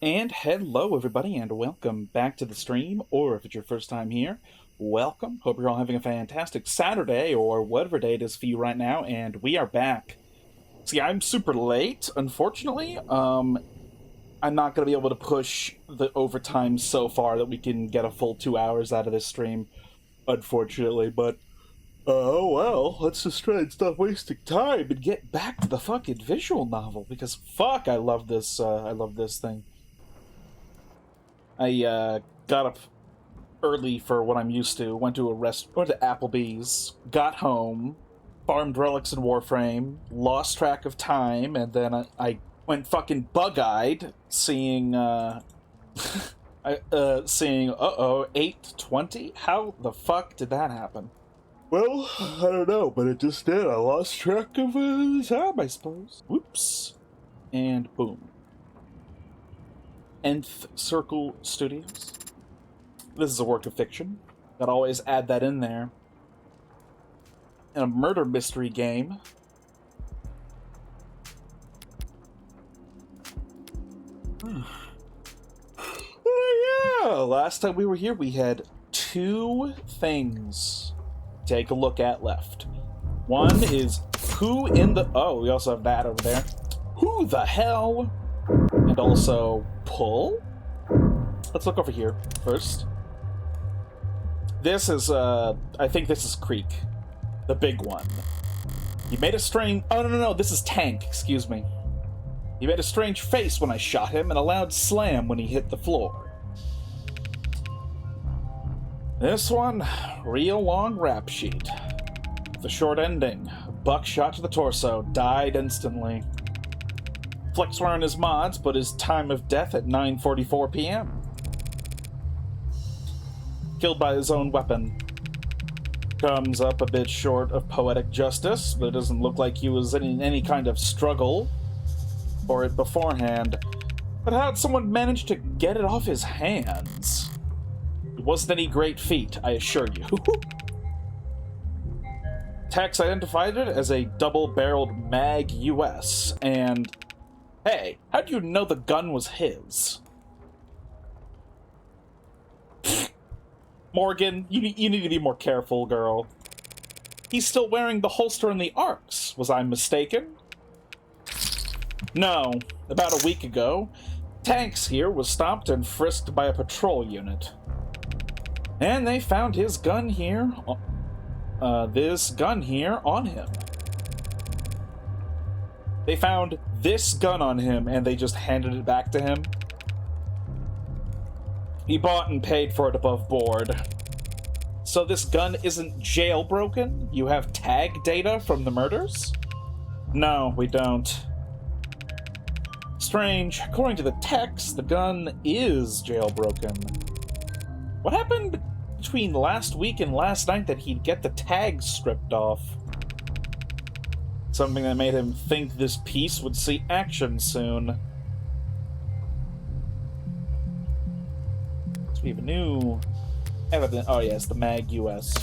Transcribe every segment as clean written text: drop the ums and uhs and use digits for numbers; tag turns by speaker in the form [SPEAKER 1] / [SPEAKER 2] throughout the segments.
[SPEAKER 1] And hello, everybody, and welcome back to the stream, or if it's your first time here, welcome. Hope you're all having a fantastic Saturday, or whatever day it is for you right now, and we are back. See, I'm super late, unfortunately. I'm not going to be able to push the overtime so far that we can get a full 2 hours out of this stream, unfortunately, but oh well, let's just try and stop wasting time and get back to the fucking visual novel, because fuck, I love this thing. I got up early for what I'm used to, went to Applebee's, got home, farmed relics in Warframe, lost track of time, and then I went fucking bug-eyed, seeing, seeing, 8:20? How the fuck did that happen? Well, I don't know, but it just did. I lost track of the time, I suppose. Whoops. And boom. Nth Circle Studios. This is a work of fiction. Gotta always add that in there. And a murder mystery game. Oh yeah! Last time we were here, we had two things to take a look at left. One is who in the... Oh, we also have that over there. Who the hell? And also pull? Let's look over here first. This is, I think this is Creek. The big one. You made a strange... Oh, no, this is Tank, excuse me. He made a strange face when I shot him and a loud slam when he hit the floor. This one, real long rap sheet. The short ending. Buckshot to the torso, died instantly. Flex wearing his mods, but his time of death at 9:44 p.m. Killed by his own weapon. Comes up a bit short of poetic justice, but it doesn't look like he was in any kind of struggle for it beforehand. But how'd someone manage to get it off his hands? It wasn't any great feat, I assure you. Tex identified it as a double-barreled Mag US, and... Hey, how do you know the gun was his? Morgan, you need to be more careful, girl. He's still wearing the holster and the arcs. Was I mistaken? No. About a week ago, Tanks here was stopped and frisked by a patrol unit. And they found his gun here, this gun here on him. They found this gun on him, and they just handed it back to him. He bought and paid for it above board. So this gun isn't jailbroken? You have tag data from the murders? No, we don't. Strange. According to the text, the gun is jailbroken. What happened between last week and last night that he'd get the tags stripped off? Something that made him think this piece would see action soon. So we have a new evidence. Oh yes, the Mag US.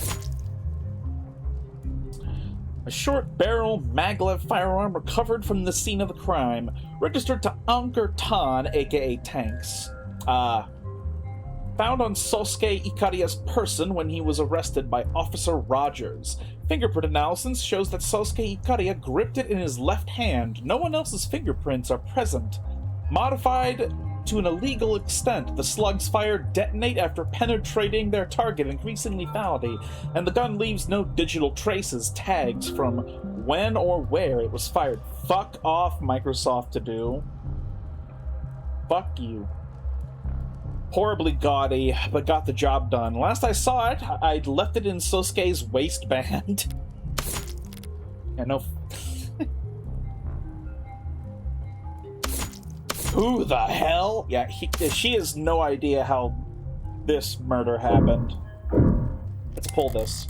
[SPEAKER 1] A short barrel maglev firearm recovered from the scene of the crime, registered to Ankur Tan, aka Tanks. Found on Sosuke Ikaria's person when he was arrested by Officer Rogers. Fingerprint analysis shows that Sosuke Ikaria gripped it in his left hand. No one else's fingerprints are present. Modified to an illegal extent, the slugs fired detonate after penetrating their target, increasing lethality, and the gun leaves no digital traces, tags from when or where it was fired. Fuck off, Microsoft to do. Fuck you. Horribly gaudy, but got the job done. Last I saw it, I'd left it in Sosuke's waistband. Yeah, no... Who the hell? Yeah, she has no idea how this murder happened. Let's pull this.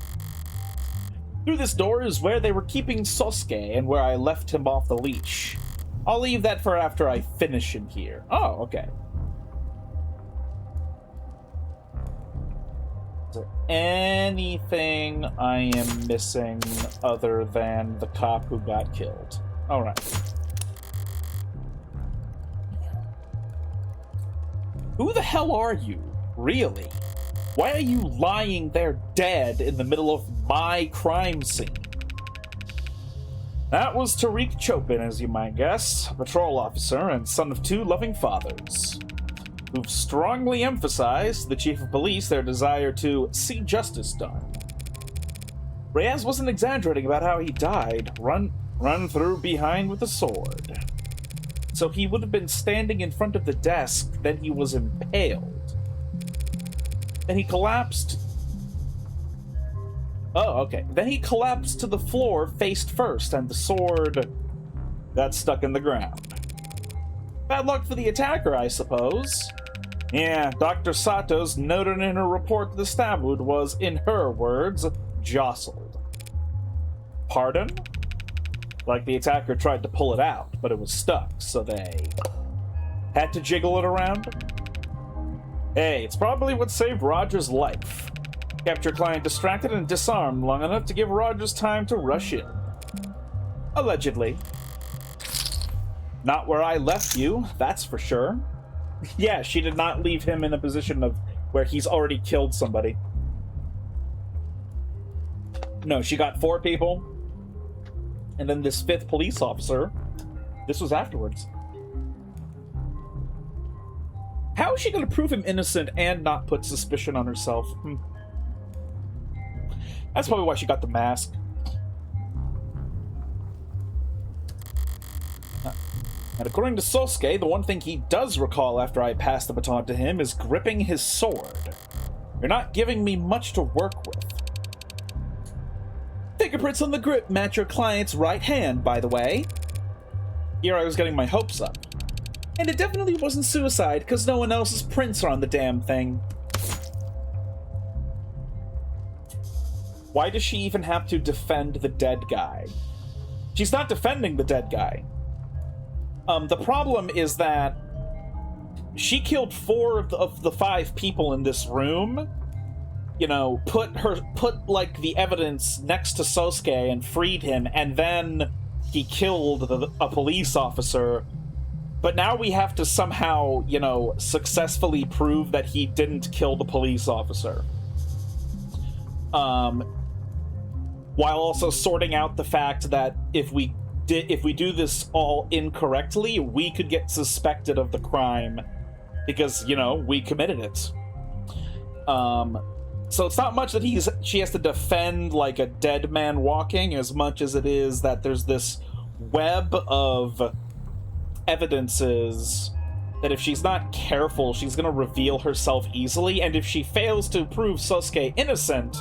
[SPEAKER 1] Through this door is where they were keeping Sosuke and where I left him off the leash. I'll leave that for after I finish in here. Oh, okay. Is there anything I am missing other than the cop who got killed? Alright. Who the hell are you, really? Why are you lying there dead in the middle of my crime scene? That was Tariq Chopin, as you might guess, a patrol officer and son of 2 loving fathers, who've strongly emphasized to the chief of police their desire to see justice done. Reyes wasn't exaggerating about how he died, run through behind with a sword. So he would have been standing in front of the desk, then he was impaled. Then he collapsed. Oh, okay. Then he collapsed to the floor face first, and the sword got stuck in the ground. Bad luck for the attacker, I suppose. Yeah, Dr. Satos noted in her report that the stab wound was, in her words, jostled. Pardon? Like the attacker tried to pull it out, but it was stuck, so they had to jiggle it around? Hey, it's probably what saved Roger's life. Kept your client distracted and disarmed long enough to give Rogers time to rush in. Allegedly. Not where I left you, that's for sure. Yeah, she did not leave him in a position of where he's already killed somebody. No, she got 4 people. And then this 5th police officer. This was afterwards. How is she going to prove him innocent and not put suspicion on herself? That's probably why she got the mask. And according to Sosuke, the one thing he does recall after I pass the baton to him is gripping his sword. You're not giving me much to work with. Fingerprints on the grip match your client's right hand, by the way. Here I was getting my hopes up. And it definitely wasn't suicide, because no one else's prints are on the damn thing. Why does she even have to defend the dead guy? She's not defending the dead guy. The problem is that she killed 4 of the 5 people in this room. You know, put like the evidence next to Sosuke and freed him, and then he killed a police officer. But now we have to somehow, you know, successfully prove that he didn't kill the police officer. While also sorting out the fact that if we do this all incorrectly, we could get suspected of the crime because, you know, we committed it. So it's not much that she has to defend like a dead man walking, as much as it is that there's this web of evidences that if she's not careful, she's going to reveal herself easily, and if she fails to prove Sosuke innocent,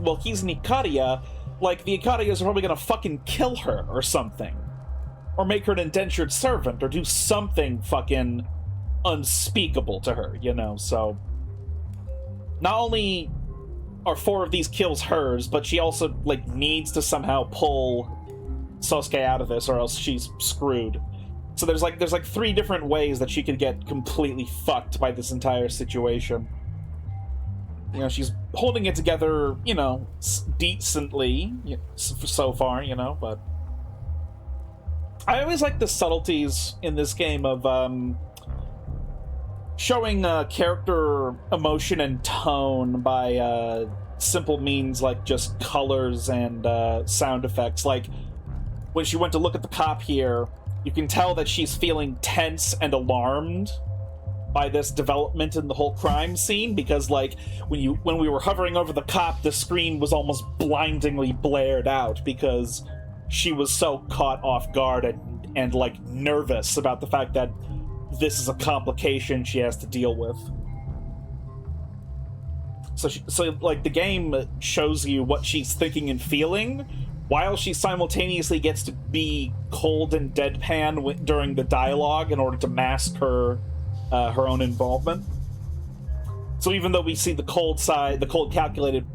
[SPEAKER 1] well, he's an Ikaria, like, the Ikarias are probably going to fucking kill her or something. Or make her an indentured servant, or do something fucking unspeakable to her, you know, so... Not only are 4 of these kills hers, but she also, like, needs to somehow pull Sosuke out of this, or else she's screwed. So there's like 3 different ways that she could get completely fucked by this entire situation. You know, she's holding it together, you know, decently, so far, you know, but... I always like the subtleties in this game of, showing character emotion and tone by simple means like just colors and sound effects. Like, when she went to look at the cop here, you can tell that she's feeling tense and alarmed by this development in the whole crime scene, because, like, when we were hovering over the cop, the screen was almost blindingly blared out because she was so caught off guard and like, nervous about the fact that this is a complication she has to deal with. So like, the game shows you what she's thinking and feeling, while she simultaneously gets to be cold and deadpan during the dialogue in order to mask her own involvement. So even though we see the cold side, the cold, calculated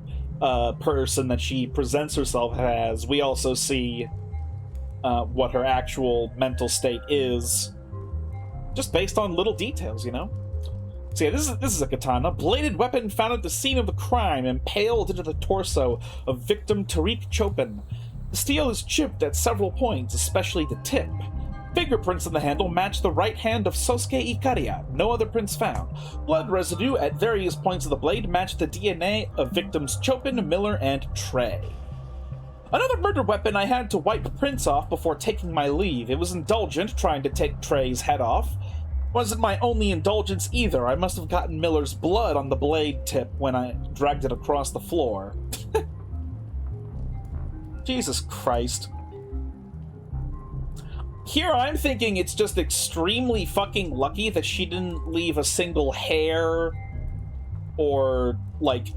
[SPEAKER 1] person that she presents herself as, we also see what her actual mental state is, just based on little details, you know? So yeah, this is a katana. Bladed weapon found at the scene of the crime, impaled into the torso of victim Tariq Chopin. The steel is chipped at several points, especially the tip. Fingerprints on the handle match the right hand of Sosuke Ikaria. No other prints found. Blood residue at various points of the blade matched the DNA of victims Chopin, Miller, and Trey. Another murder weapon I had to wipe prints off before taking my leave. It was indulgent, trying to take Trey's head off. Wasn't my only indulgence either. I must have gotten Miller's blood on the blade tip when I dragged it across the floor. Jesus Christ. Here I'm thinking it's just extremely fucking lucky that she didn't leave a single hair or, like,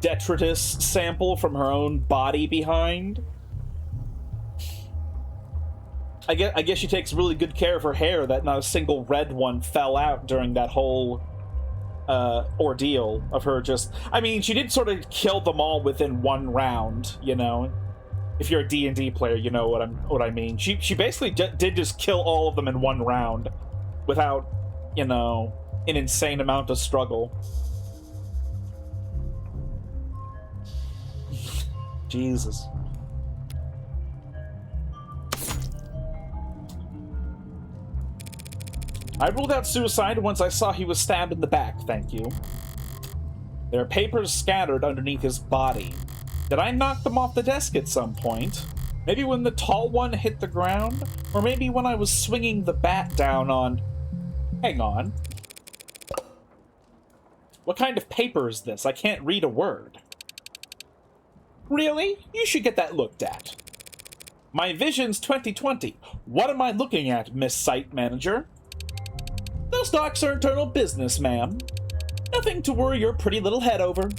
[SPEAKER 1] detritus sample from her own body behind. I guess she takes really good care of her hair that not a single red one fell out during that whole ordeal of her just... I mean, she did sort of kill them all within one round, you know? If you're a D&D player, you know what I mean. She basically did just kill all of them in one round without, you know, an insane amount of struggle. Jesus. I ruled out suicide once I saw he was stabbed in the back, thank you. There are papers scattered underneath his body. Did I knock them off the desk at some point? Maybe when the tall one hit the ground? Or maybe when I was swinging the bat down on... Hang on. What kind of paper is this? I can't read a word. Really? You should get that looked at. My vision's 2020. What am I looking at, Miss Site Manager? Those docs are internal business, ma'am. Nothing to worry your pretty little head over.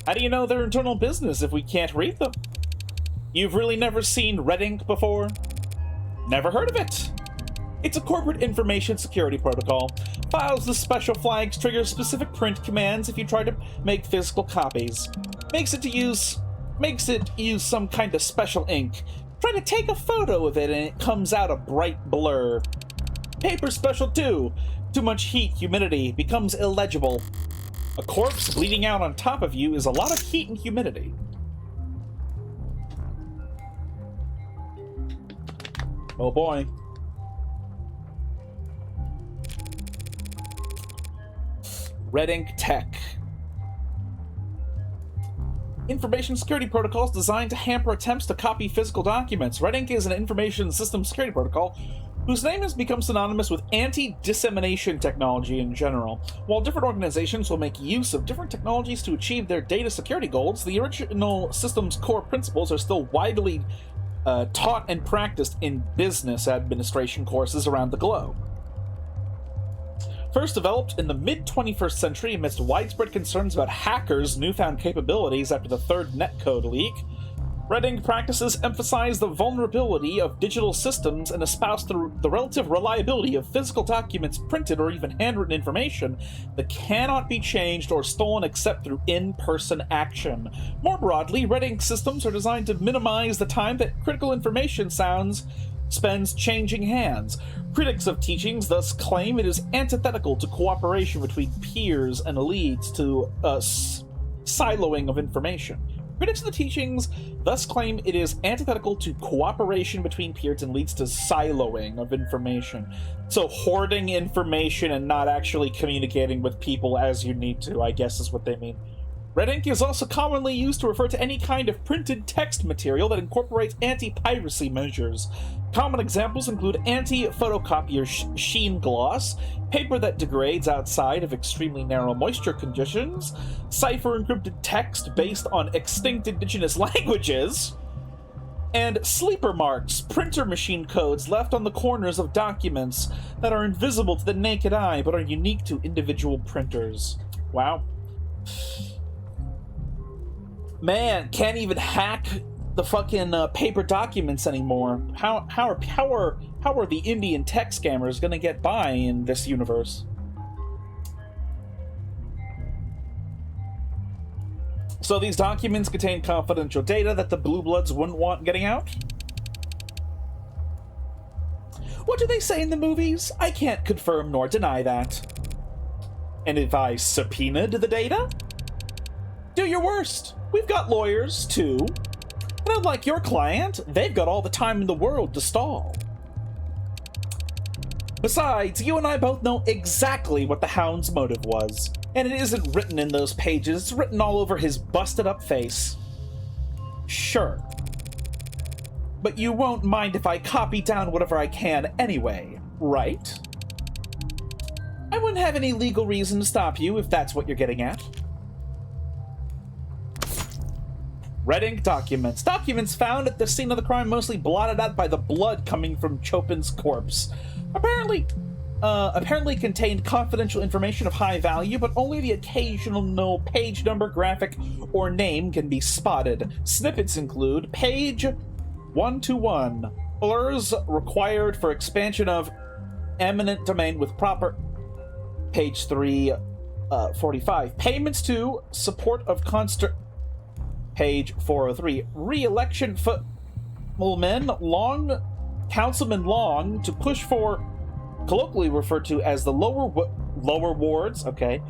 [SPEAKER 1] How do you know they're internal business if we can't read them? You've really never seen red ink before? Never heard of it. It's a corporate information security protocol. Files with special flags trigger specific print commands if you try to make physical copies. Makes it use some kind of special ink. Try to take a photo of it and it comes out a bright blur. Paper's special too. Too much heat, humidity, becomes illegible. A corpse bleeding out on top of you is a lot of heat and humidity. Oh boy. Red ink tech. Information security protocols designed to hamper attempts to copy physical documents. Red ink is an information system security protocol whose name has become synonymous with anti-dissemination technology in general. While different organizations will make use of different technologies to achieve their data security goals, the original system's core principles are still widely taught and practiced in business administration courses around the globe. First developed in the mid-21st century amidst widespread concerns about hackers' newfound capabilities after the third netcode leak, red ink practices emphasize the vulnerability of digital systems and espouse the relative reliability of physical documents, printed or even handwritten information that cannot be changed or stolen except through in-person action. More broadly, red ink systems are designed to minimize the time that critical information spends changing hands. Critics of teachings thus claim it is antithetical to cooperation between peers and leads to siloing of information. Critics of the teachings thus claim it is antithetical to cooperation between peers and leads to siloing of information. So hoarding information and not actually communicating with people as you need to, I guess is what they mean. Red ink is also commonly used to refer to any kind of printed text material that incorporates anti-piracy measures. Common examples include anti-photocopier sheen gloss, paper that degrades outside of extremely narrow moisture conditions, cipher-encrypted text based on extinct indigenous languages, and sleeper marks, printer machine codes left on the corners of documents that are invisible to the naked eye but are unique to individual printers. Wow. Man, can't even hack the fucking paper documents anymore. How are the Indian tech scammers gonna get by in this universe? So these documents contain confidential data that the Blue Bloods wouldn't want getting out? What do they say in the movies? I can't confirm nor deny that. And if I subpoenaed the data? Do your worst. We've got lawyers, too. And unlike your client, they've got all the time in the world to stall. Besides, you and I both know exactly what the Hound's motive was. And it isn't written in those pages, it's written all over his busted-up face. Sure. But you won't mind if I copy down whatever I can anyway, right? I wouldn't have any legal reason to stop you, if that's what you're getting at. Red ink documents. Documents found at the scene of the crime mostly blotted out by the blood coming from Chopin's corpse. Apparently contained confidential information of high value, but only the occasional page number, graphic, or name can be spotted. Snippets include page 121. Blurs required for expansion of eminent domain with proper... Page 345. Payments to support of constant... Page 403. Re-election Councilman Long to push for, colloquially referred to as the lower wards, okay.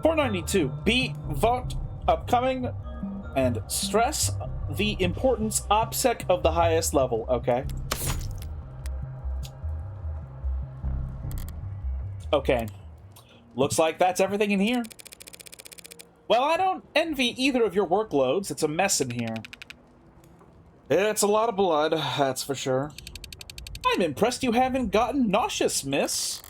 [SPEAKER 1] 492. B. Vote upcoming and stress the importance OPSEC of the highest level, okay. Okay. Looks like that's everything in here. Well, I don't envy either of your workloads. It's a mess in here. It's a lot of blood, that's for sure. I'm impressed you haven't gotten nauseous, miss.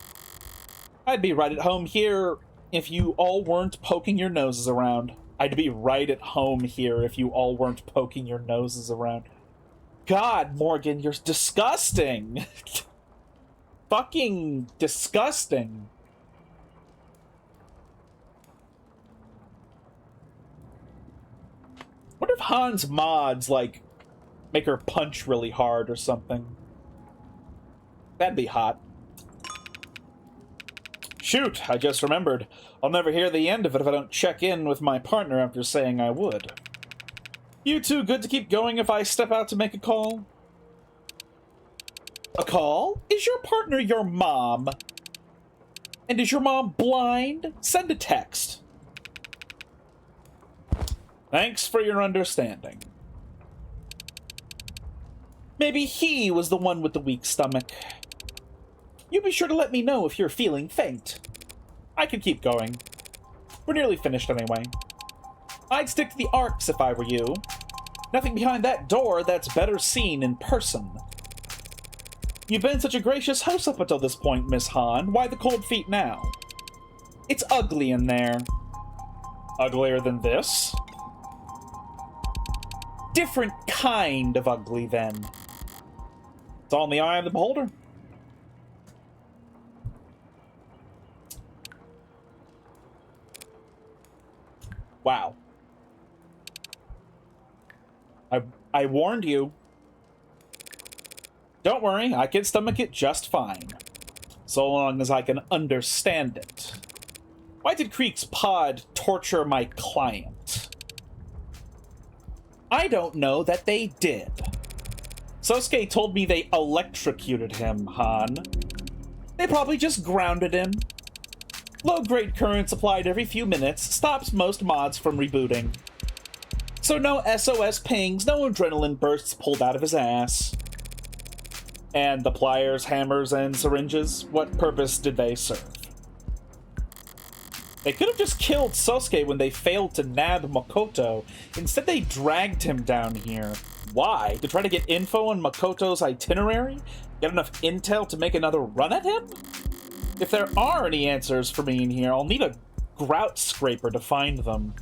[SPEAKER 1] I'd be right at home here if you all weren't poking your noses around. I'd be right at home here if you all weren't poking your noses around. God, Morgan, you're disgusting. Fucking disgusting. Wonder if Han's mods, like, make her punch really hard or something. That'd be hot. Shoot, I just remembered. I'll never hear the end of it if I don't check in with my partner after saying I would. You two good to keep going if I step out to make a call? A call? Is your partner your mom? And is your mom blind? Send a text. Thanks for your understanding. Maybe he was the one with the weak stomach. You be sure to let me know if you're feeling faint. I can keep going. We're nearly finished anyway. I'd stick to the arcs if I were you. Nothing behind that door that's better seen in person. You've been such a gracious host up until this point, Miss Han. Why the cold feet now? It's ugly in there. Uglier than this? Different kind of ugly, then. It's all in the eye of the beholder. Wow. I warned you. Don't worry, I can stomach it just fine. So long as I can understand it. Why did Creek's pod torture my client? I don't know that they did. Sosuke told me they electrocuted him, Han. They probably just grounded him. Low-grade currents applied every few minutes stops most mods from rebooting. So no SOS pings, no adrenaline bursts pulled out of his ass. And the pliers, hammers, and syringes, what purpose did they serve? They could have just killed Sosuke when they failed to nab Makoto. Instead, they dragged him down here. Why? To try to get info on Makoto's itinerary? Get enough intel to make another run at him? If there are any answers for me in here, I'll need a grout scraper to find them.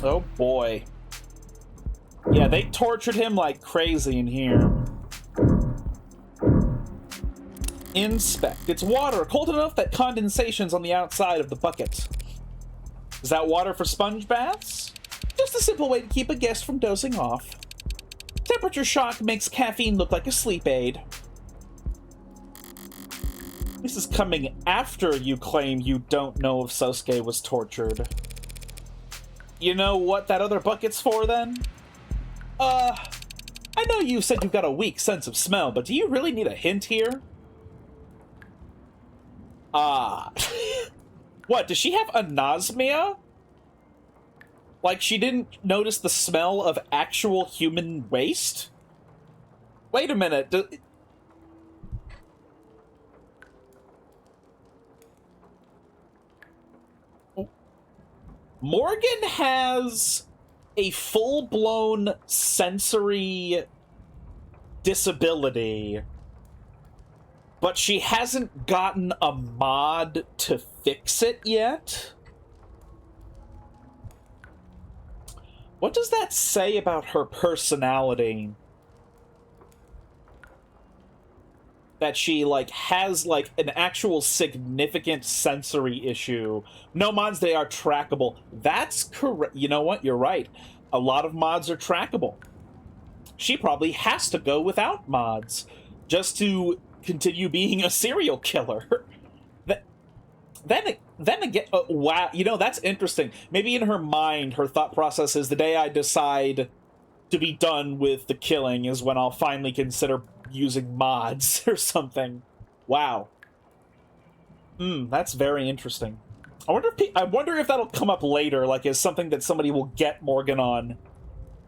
[SPEAKER 1] Oh boy. Yeah, they tortured him like crazy in here. Inspect. It's water, cold enough that condensation's on the outside of the bucket. Is that water for sponge baths? Just a simple way to keep a guest from dozing off. Temperature shock makes caffeine look like a sleep aid. This is coming after you claim you don't know if Sosuke was tortured. You know what that other bucket's for, then? I know you said you've got a weak sense of smell, but do you really need a hint here? What, does she have anosmia? Like she didn't notice the smell of actual human waste? Wait a minute, Morgan has a full-blown sensory disability, but she hasn't gotten a mod to fix it yet. What does that say about her personality? That she, like, has, like, an actual significant sensory issue. No mods, they are trackable. That's correct. You know what? You're right. A lot of mods are trackable. She probably has to go without mods just to continue being a serial killer. Then again, wow, you know, that's interesting. Maybe in her mind, her thought process is the day I decide to be done with the killing is when I'll finally consider using mods or something. Wow. That's very interesting. I wonder if that'll come up later, like as something that somebody will get Morgan on.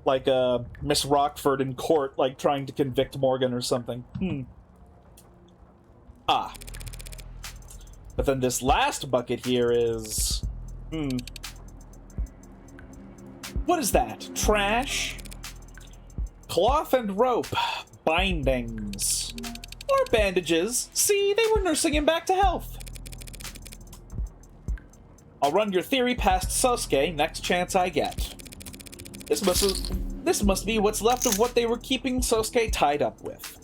[SPEAKER 1] Like Miss Rockford in court, like trying to convict Morgan or something. Ah. But then this last bucket here is... What is that? Trash? Cloth and rope. Bindings. Or bandages. See, they were nursing him back to health. I'll run your theory past Sosuke next chance I get. This must be what's left of what they were keeping Sosuke tied up with.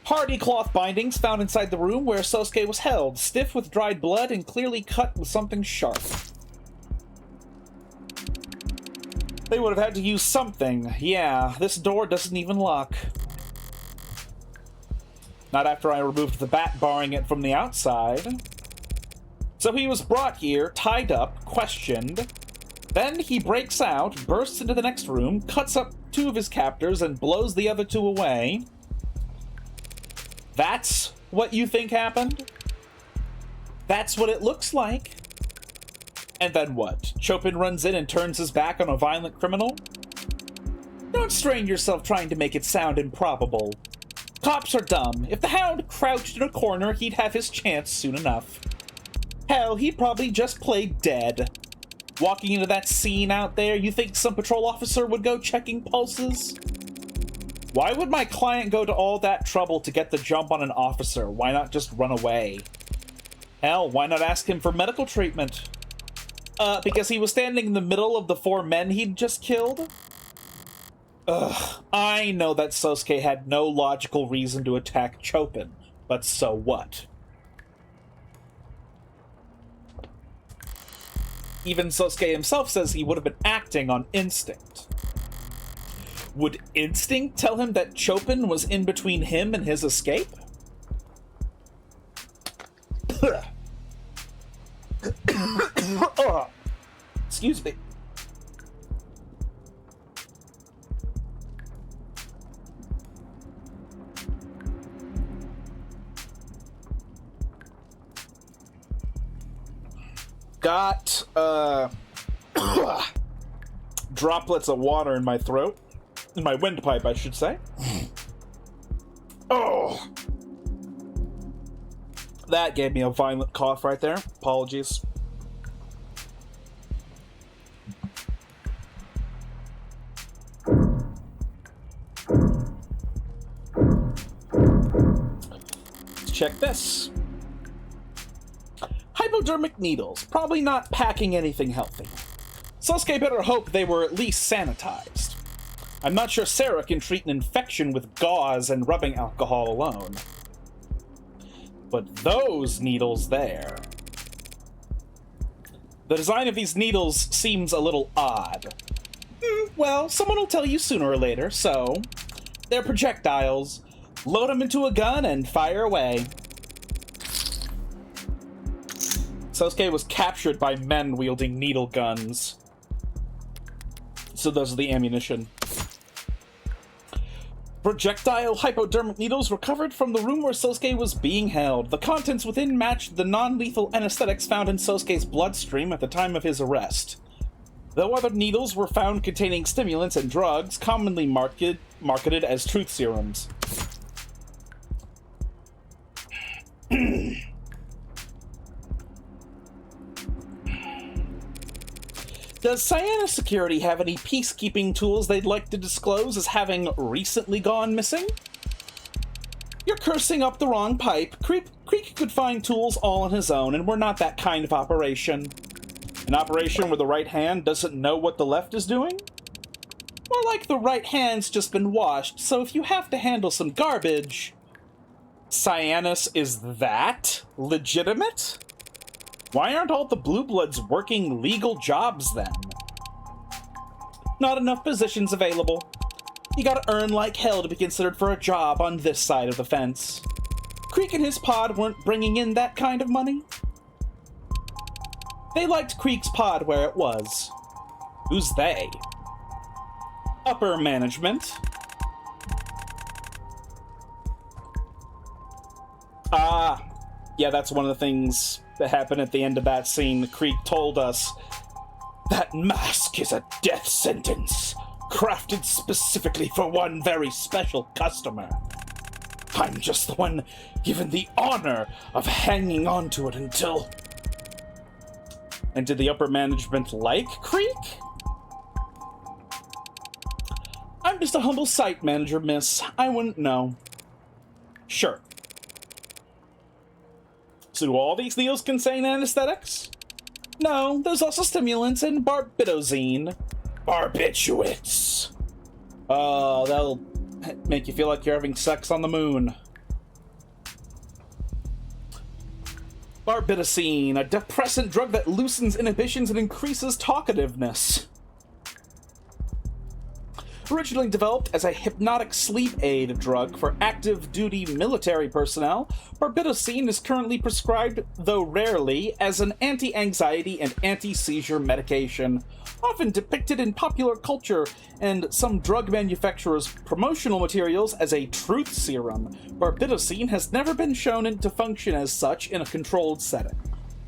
[SPEAKER 1] Hardy cloth bindings found inside the room where Sosuke was held, stiff with dried blood and clearly cut with something sharp. They would have had to use something. Yeah, this door doesn't even lock. Not after I removed the bat barring it from the outside. So he was brought here, tied up, questioned. Then he breaks out, bursts into the next room, cuts up 2 of his captors, and blows the other 2 away. That's what you think happened? That's what it looks like. And then what? Chopin runs in and turns his back on a violent criminal? Don't strain yourself trying to make it sound improbable. Cops are dumb. If the Hound crouched in a corner, he'd have his chance soon enough. Hell, he'd probably just play dead. Walking into that scene out there, you think some patrol officer would go checking pulses? Why would my client go to all that trouble to get the jump on an officer? Why not just run away? Hell, why not ask him for medical treatment? Because he was standing in the middle of the 4 men he'd just killed? Ugh, I know that Sosuke had no logical reason to attack Chopin, but so what? Even Sosuke himself says he would have been acting on instinct. Would instinct tell him that Chopin was in between him and his escape? Excuse me. Got, droplets of water in my throat. In my windpipe, I should say. Oh! That gave me a violent cough right there. Apologies. Let's check this. Hypodermic needles. Probably not packing anything healthy. Sosuke better hope they were at least sanitized. I'm not sure Sarah can treat an infection with gauze and rubbing alcohol alone. But those needles there... The design of these needles seems a little odd. Well, someone will tell you sooner or later, so... They're projectiles. Load them into a gun and fire away. Sosuke was captured by men wielding needle guns. So those are the ammunition. Projectile hypodermic needles recovered from the room where Sosuke was being held. The contents within matched the non-lethal anesthetics found in Sosuke's bloodstream at the time of his arrest. Though other needles were found containing stimulants and drugs, commonly marketed as truth serums. Does Sienna Security have any peacekeeping tools they'd like to disclose as having recently gone missing? You're cursing up the wrong pipe. Creek could find tools all on his own, and we're not that kind of operation. An operation where the right hand doesn't know what the left is doing? More like the right hand's just been washed, so if you have to handle some garbage... Cyanus is that legitimate? Why aren't all the Blue Bloods working legal jobs, then? Not enough positions available. You gotta earn like hell to be considered for a job on this side of the fence. Creek and his pod weren't bringing in that kind of money. They liked Creek's pod where it was. Who's they? Upper management. Yeah, that's one of the things that happened at the end of that scene. Creek told us, that mask is a death sentence, crafted specifically for one very special customer. I'm just the one given the honor of hanging on to it until... And did the upper management like Creek? I'm just a humble site manager, miss. I wouldn't know. Sure. So do all these needles contain anesthetics? No, there's also stimulants and barbitazine. Barbiturates. Oh, that'll make you feel like you're having sex on the moon. Barbitazine, a depressant drug that loosens inhibitions and increases talkativeness. Originally developed as a hypnotic sleep aid drug for active-duty military personnel, barbitazine is currently prescribed, though rarely, as an anti-anxiety and anti-seizure medication, often depicted in popular culture and some drug manufacturers' promotional materials as a truth serum. Barbitazine has never been shown to function as such in a controlled setting.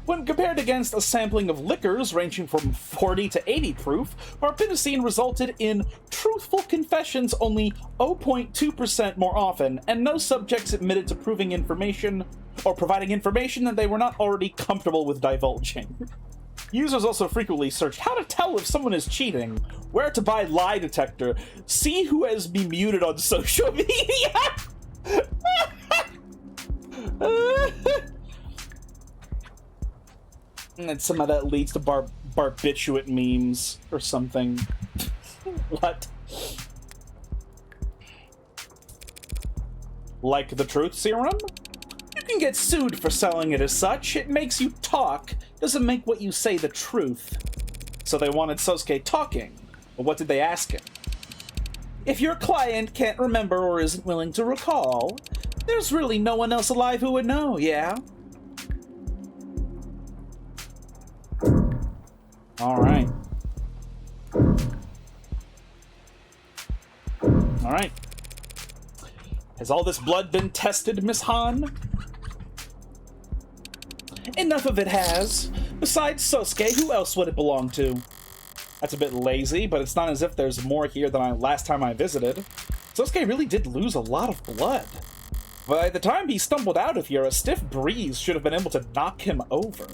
[SPEAKER 1] When compared against a sampling of liquors ranging from 40 to 80 proof, barbitazine resulted in truthful confessions only 0.2% more often, and no subjects admitted to proving information or providing information that they were not already comfortable with divulging. Users also frequently search how to tell if someone is cheating, where to buy lie detector, see who has been muted on social media. And somehow that leads to barbiturate memes or something. What? Like the truth serum? You can get sued for selling it as such. It makes you talk, doesn't make what you say the truth. So they wanted Sosuke talking. But what did they ask him? If your client can't remember or isn't willing to recall, there's really no one else alive who would know, yeah? Alright. Alright. Has all this blood been tested, Miss Han? Enough of it has. Besides Sosuke, who else would it belong to? That's a bit lazy, but it's not as if there's more here than last time I visited. Sosuke really did lose a lot of blood. By the time he stumbled out of here, a stiff breeze should have been able to knock him over.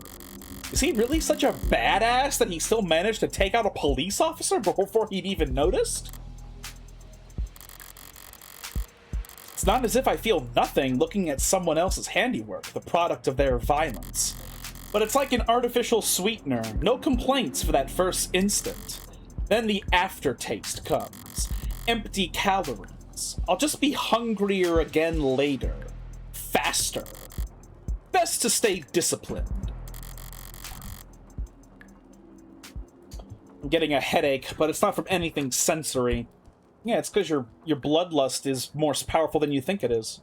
[SPEAKER 1] Is he really such a badass that he still managed to take out a police officer before he'd even noticed? It's not as if I feel nothing looking at someone else's handiwork, the product of their violence. But it's like an artificial sweetener, no complaints for that first instant. Then the aftertaste comes. Empty calories. I'll just be hungrier again later. Faster. Best to stay disciplined. I'm getting a headache, but it's not from anything sensory. Yeah, it's because your bloodlust is more powerful than you think it is.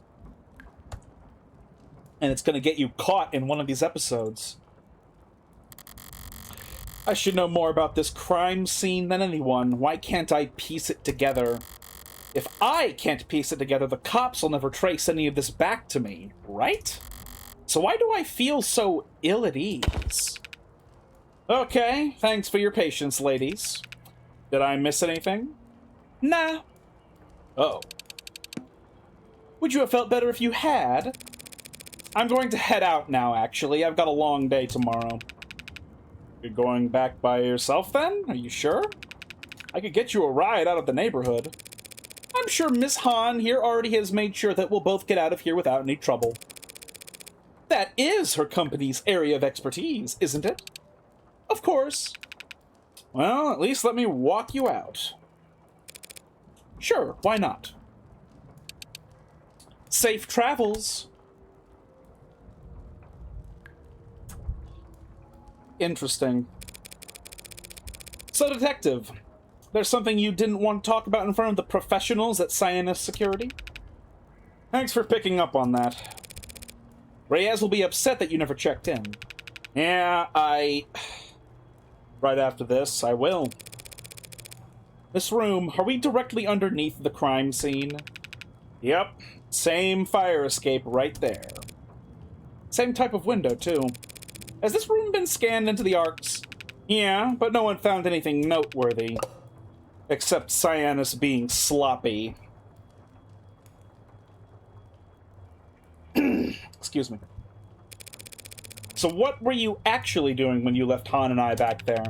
[SPEAKER 1] And it's going to get you caught in one of these episodes. I should know more about this crime scene than anyone. Why can't I piece it together? If I can't piece it together, the cops will never trace any of this back to me, right? So why do I feel so ill at ease? Okay, thanks for your patience, ladies. Did I miss anything? Nah. Oh. Would you have felt better if you had? I'm going to head out now, actually. I've got a long day tomorrow. You're going back by yourself, then? Are you sure? I could get you a ride out of the neighborhood. I'm sure Miss Han here already has made sure that we'll both get out of here without any trouble. That is her company's area of expertise, isn't it? Of course. Well, at least let me walk you out. Sure, why not? Safe travels. Interesting. So, Detective, there's something you didn't want to talk about in front of the professionals at Cyanus Security? Thanks for picking up on that. Reyes will be upset that you never checked in. Yeah, right after this, I will. This room, are we directly underneath the crime scene? Yep, same fire escape right there. Same type of window, too. Has this room been scanned into the arcs? Yeah, but no one found anything noteworthy. Except Cyanus being sloppy. Excuse me. So what were you actually doing when you left Han and I back there?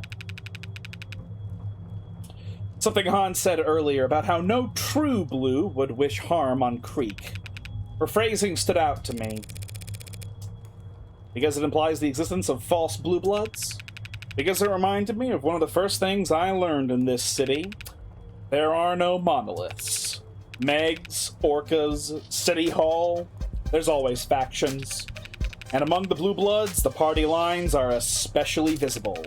[SPEAKER 1] Something Han said earlier about how no true blue would wish harm on Creek. Her phrasing stood out to me. Because it implies the existence of false blue bloods? Because it reminded me of one of the first things I learned in this city. There are no monoliths. Megs, Orcas, City Hall, there's always factions. And among the blue bloods, the party lines are especially visible.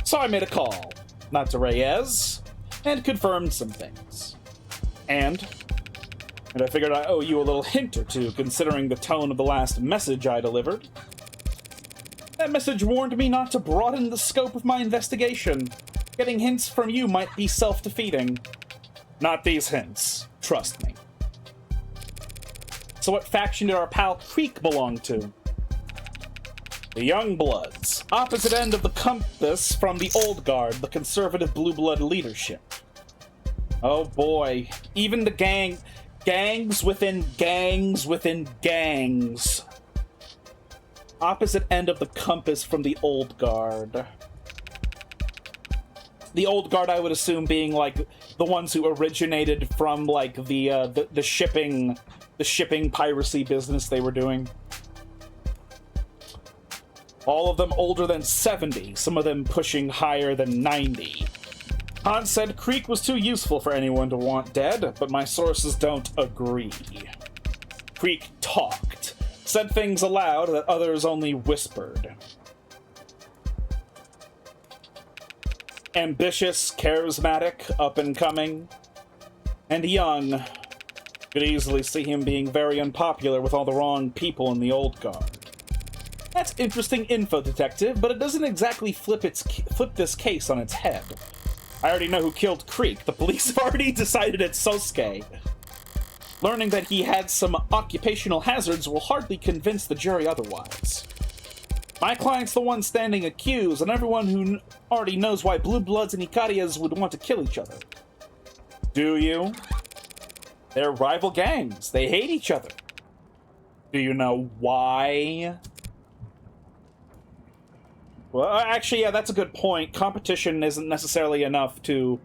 [SPEAKER 1] So I made a call, not to Reyes, and confirmed some things. And I figured I owe you a little hint or two, considering the tone of the last message I delivered. That message warned me not to broaden the scope of my investigation. Getting hints from you might be self-defeating. Not these hints. Trust me. So what faction did our pal Creek belong to? The Young Bloods. Opposite end of the compass from the Old Guard, the conservative blue blood leadership. Oh boy. Even the gangs within gangs within gangs. Opposite end of the compass from the Old Guard. The Old Guard, I would assume, being like the ones who originated from like the shipping piracy business they were doing. All of them older than 70, some of them pushing higher than 90. Han said Creek was too useful for anyone to want dead, but my sources don't agree. Creek talked, said things aloud that others only whispered. Ambitious, charismatic, up-and-coming, and young. Could easily see him being very unpopular with all the wrong people in the Old Guard. That's interesting info, Detective, but it doesn't exactly flip this case on its head. I already know who killed Creek. The police have already decided it's Sosuke. Learning that he had some occupational hazards will hardly convince the jury otherwise. My client's the one standing accused, and everyone who already knows why Blue Bloods and Ikarias would want to kill each other. Do you? They're rival gangs. They hate each other. Do you know why? Well, actually, yeah, that's a good point. Competition isn't necessarily enough to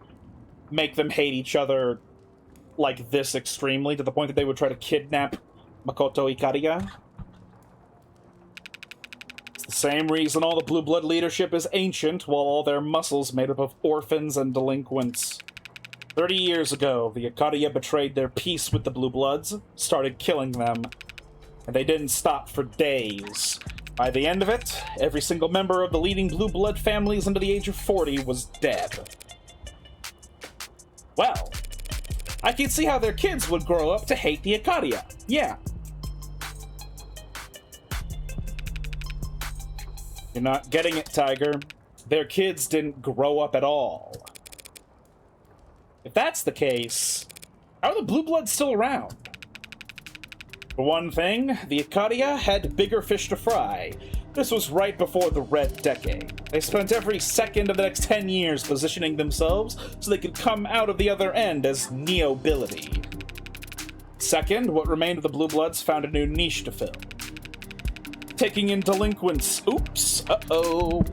[SPEAKER 1] make them hate each other like this extremely, to the point that they would try to kidnap Makoto Ikaria. It's the same reason all the Blue Blood leadership is ancient, while all their muscles made up of orphans and delinquents. 30 years ago, the Ikaria betrayed their peace with the Blue Bloods, started killing them, and they didn't stop for days. By the end of it, every single member of the leading Blue Blood families under the age of 40 was dead. Well, I can see how their kids would grow up to hate the Ikaria. Yeah. You're not getting it, Tiger. Their kids didn't grow up at all. If that's the case, how are the Blue Bloods still around? For one thing, the Ikaria had bigger fish to fry. This was right before the Red Decade. They spent every second of the next 10 years positioning themselves so they could come out of the other end as neo-bility. Second, what remained of the Blue Bloods found a new niche to fill. Taking in delinquents. Oops. Uh-oh.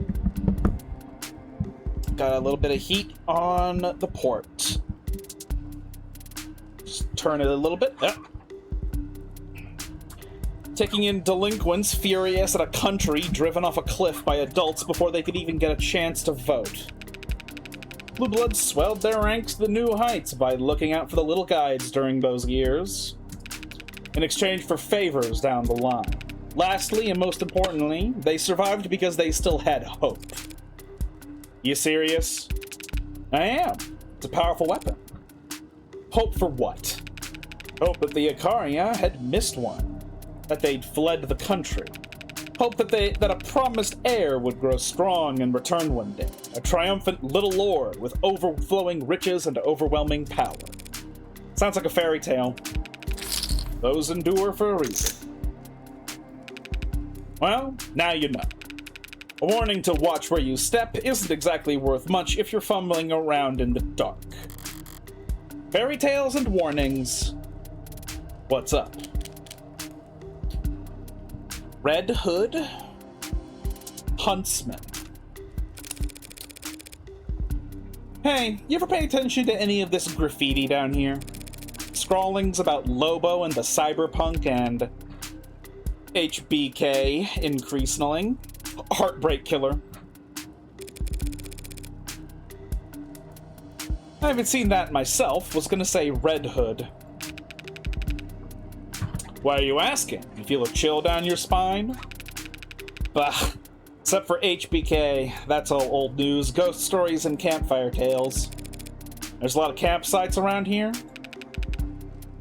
[SPEAKER 1] got a little bit of heat on the port. Just turn it a little bit. Yep. Taking in delinquents furious at a country driven off a cliff by adults before they could even get a chance to vote. Blue Bloods swelled their ranks to the new heights by looking out for the little guides during those years, in exchange for favors down the line. Lastly, and most importantly, they survived because they still had hope. You serious? I am. It's a powerful weapon. Hope for what? Hope that the Ikaria had missed one. That they'd fled the country. Hope that a promised heir would grow strong and return one day. A triumphant little lord with overflowing riches and overwhelming power. Sounds like a fairy tale. Those endure for a reason. Well, now you know. A warning to watch where you step isn't exactly worth much if you're fumbling around in the dark. Fairy tales and warnings. What's up? Red Hood, Huntsman. Hey, you ever pay attention to any of this graffiti down here? Scrawlings about Lobo and the Cyberpunk and HBK increasingly. Heartbreak Killer. I haven't seen that myself. Was gonna say Red Hood. Why are you asking? You feel a chill down your spine? Bah. Except for HBK, that's all old news, ghost stories, and campfire tales. There's a lot of campsites around here.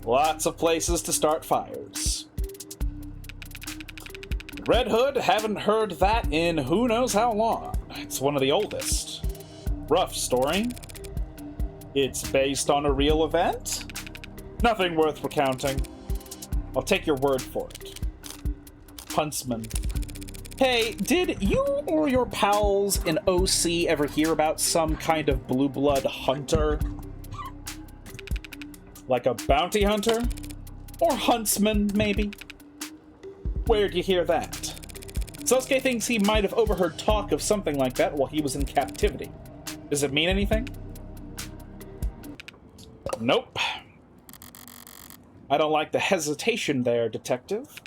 [SPEAKER 1] Lots of places to start fires. Red Hood, haven't heard that in who knows how long. It's one of the oldest. Rough story. It's based on a real event? Nothing worth recounting. I'll take your word for it. Huntsman. Hey, did you or your pals in OC ever hear about some kind of blue blood hunter? Like a bounty hunter? Or huntsman, maybe? Where'd you hear that? Sosuke thinks he might have overheard talk of something like that while he was in captivity. Does it mean anything? Nope. I don't like the hesitation there, detective.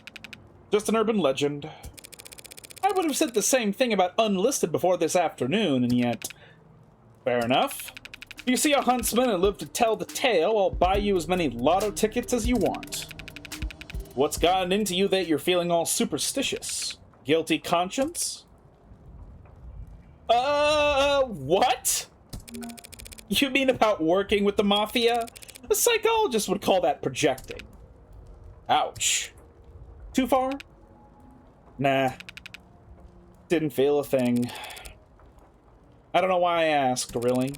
[SPEAKER 1] Just an urban legend. I would have said the same thing about unlisted before this afternoon, and yet... Fair enough. If you see a huntsman and live to tell the tale, I'll buy you as many lotto tickets as you want. What's gotten into you that you're feeling all superstitious? Guilty conscience? What? You mean about working with the mafia? A psychologist would call that projecting. Ouch. Too far? Nah. Didn't feel a thing. I don't know why I asked, really.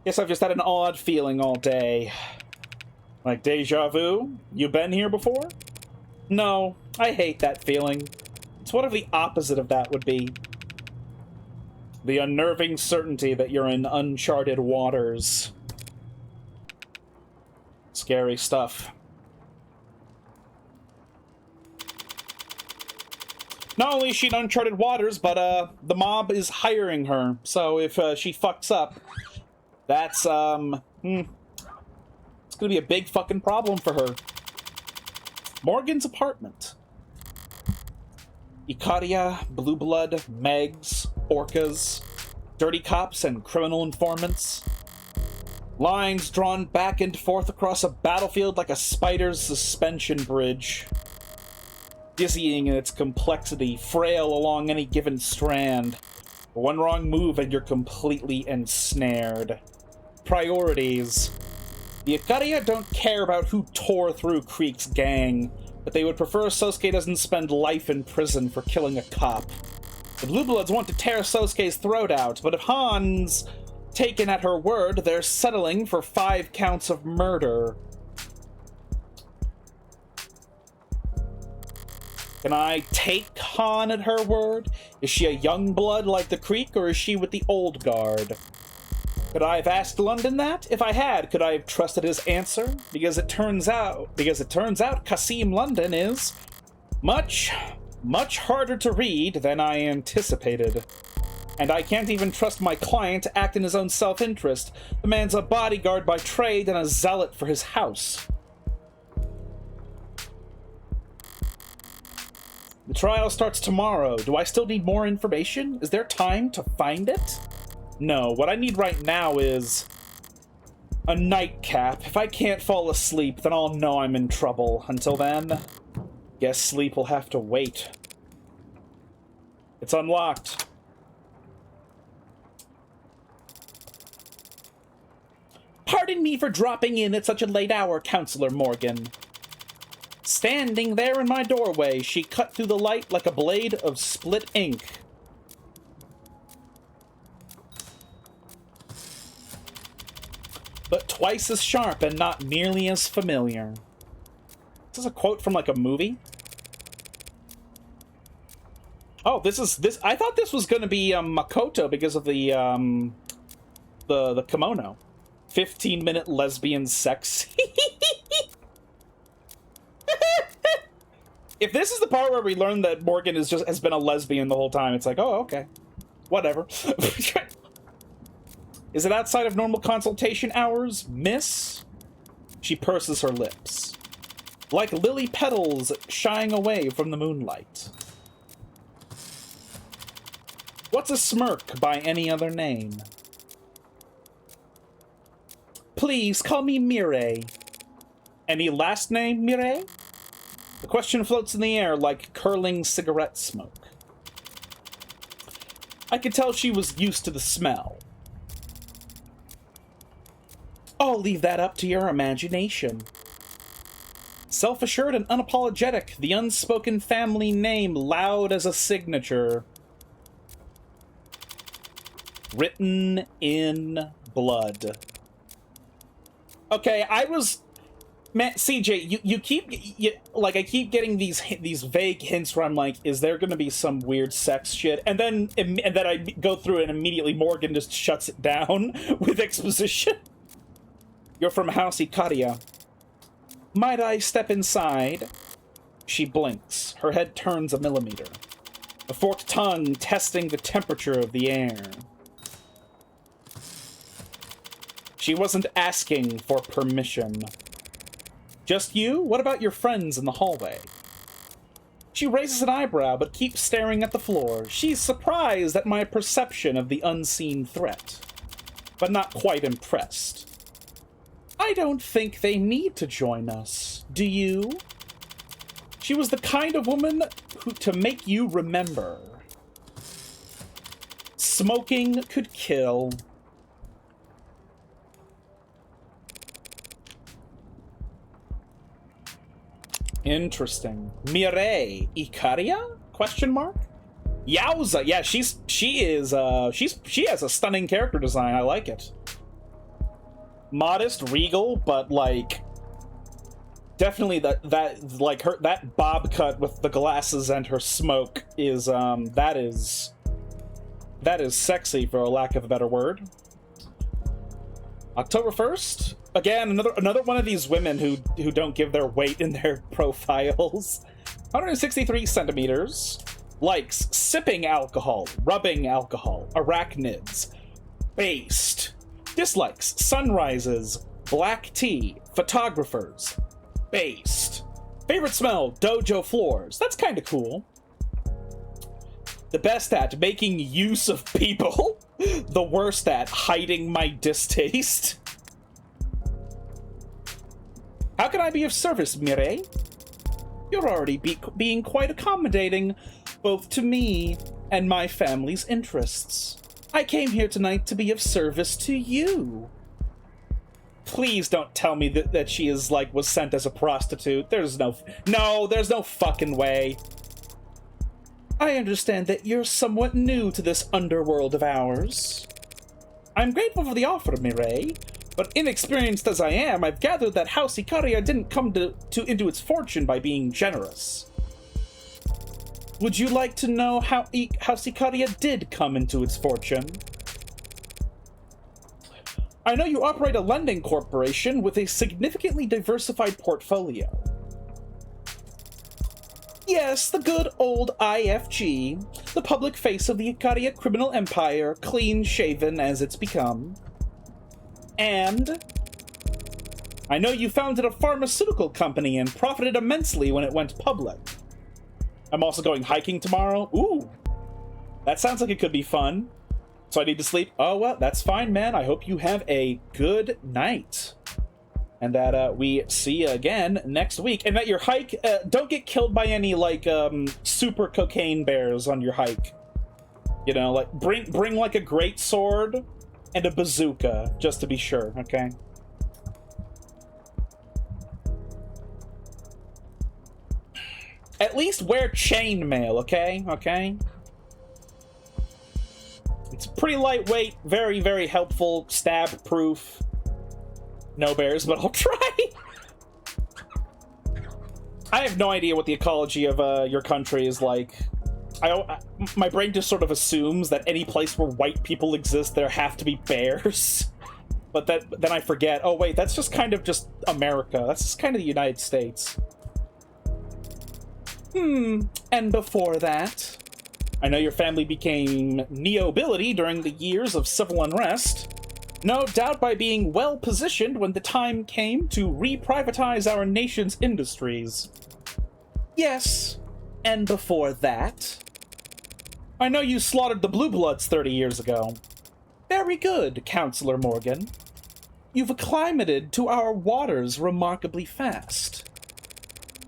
[SPEAKER 1] Guess I've just had an odd feeling all day. Like deja vu? You been here before? No, I hate that feeling. It's whatever the opposite of that would be. The unnerving certainty that you're in uncharted waters. Scary stuff. Not only is she in uncharted waters, but the mob is hiring her. So if she fucks up, that's it's gonna be a big fucking problem for her. Morgan's apartment. Ikaria, Blue Blood, Megs, Orcas, dirty cops, and criminal informants. Lines drawn back and forth across a battlefield like a spider's suspension bridge. Dizzying in its complexity, frail along any given strand. One wrong move and you're completely ensnared. Priorities. The Ikaria don't care about who tore through Creek's gang, but they would prefer Sosuke doesn't spend life in prison for killing a cop. The Blue Bloods want to tear Sosuke's throat out, but if Han's taken at her word, they're settling for 5 counts of murder. Can I take Han at her word? Is she a young blood like the Creek, or is she with the old guard? Could I have asked London that? If I had, could I have trusted his answer? Because it turns out Kasim London is much harder to read than I anticipated. And I can't even trust my client to act in his own self-interest. The man's a bodyguard by trade and a zealot for his house. The trial starts tomorrow. Do I still need more information? Is there time to find it? No, what I need right now is a nightcap. If I can't fall asleep, then I'll know I'm in trouble. Until then, guess sleep will have to wait. It's unlocked. Pardon me for dropping in at such a late hour, Counselor Morgan. Standing there in my doorway, she cut through the light like a blade of split ink. But twice as sharp and not nearly as familiar. This is a quote from like a movie. Oh, this. I thought this was going to be Makoto because of the kimono. 15-minute lesbian sex. If this is the part where we learn that Morgan has been a lesbian the whole time, it's like, oh, okay, whatever. Is it outside of normal consultation hours, miss? She purses her lips, like lily petals shying away from the moonlight. What's a smirk by any other name? Please call me Mirei. Any last name, Mirei? The question floats in the air like curling cigarette smoke. I could tell she was used to the smell. I'll leave that up to your imagination. Self-assured and unapologetic, the unspoken family name loud as a signature. Written in blood. Okay, man, CJ, I keep getting these vague hints where I'm like, is there gonna be some weird sex shit? And then I go through it and immediately Morgan just shuts it down with exposition. You're from House Ikaria. Might I step inside? She blinks. Her head turns a millimeter. A forked tongue testing the temperature of the air. She wasn't asking for permission. Just you? What about your friends in the hallway? She raises an eyebrow, but keeps staring at the floor. She's surprised at my perception of the unseen threat, but not quite impressed. I don't think they need to join us. Do you? She was the kind of woman to make you remember. Smoking could kill. Interesting. Mirei Ikaria? Question mark? Yowza! Yeah, she has a stunning character design. I like it. Modest, regal, but like definitely that bob cut with the glasses and her smoke is that is sexy, for a lack of a better word. October 1st? Again, another one of these women who don't give their weight in their profiles. 163 centimeters. Likes sipping alcohol, rubbing alcohol, arachnids. Based. Dislikes sunrises, black tea, photographers. Based. Favorite smell, dojo floors. That's kind of cool. The best at making use of people. The worst at hiding my distaste. How can I be of service, Mirei? You're already being quite accommodating, both to me and my family's interests. I came here tonight to be of service to you. Please don't tell me that she was sent as a prostitute. There's no fucking way. I understand that you're somewhat new to this underworld of ours. I'm grateful for the offer, Mirei, but inexperienced as I am, I've gathered that House Ikaria didn't come into its fortune by being generous. Would you like to know how House Ikaria did come into its fortune? I know you operate a lending corporation with a significantly diversified portfolio. Yes, the good old IFG, the public face of the Ikaria criminal empire, clean-shaven as it's become. And I know you founded a pharmaceutical company and profited immensely when it went public. I'm also going hiking tomorrow. Ooh, that sounds like it could be fun. So I need to sleep. Oh, well, that's fine, man. I hope you have a good night. And that we see you again next week. And that your hike, don't get killed by any, like, super cocaine bears on your hike. You know, like, bring like, a great sword and a bazooka, just to be sure, okay? At least wear chainmail, okay? Okay? It's pretty lightweight, very, very helpful, stab-proof. No bears, but I'll try. I have no idea what the ecology of your country is like. My brain just sort of assumes that any place where white people exist, there have to be bears. But then I forget, oh wait, that's just kind of just America. That's just kind of the United States. And before that, I know your family became neo-bility during the years of civil unrest. No doubt by being well-positioned when the time came to re-privatize our nation's industries. Yes, and before that, I know you slaughtered the Blue Bloods 30 years ago. Very good, Counselor Morgan. You've acclimated to our waters remarkably fast.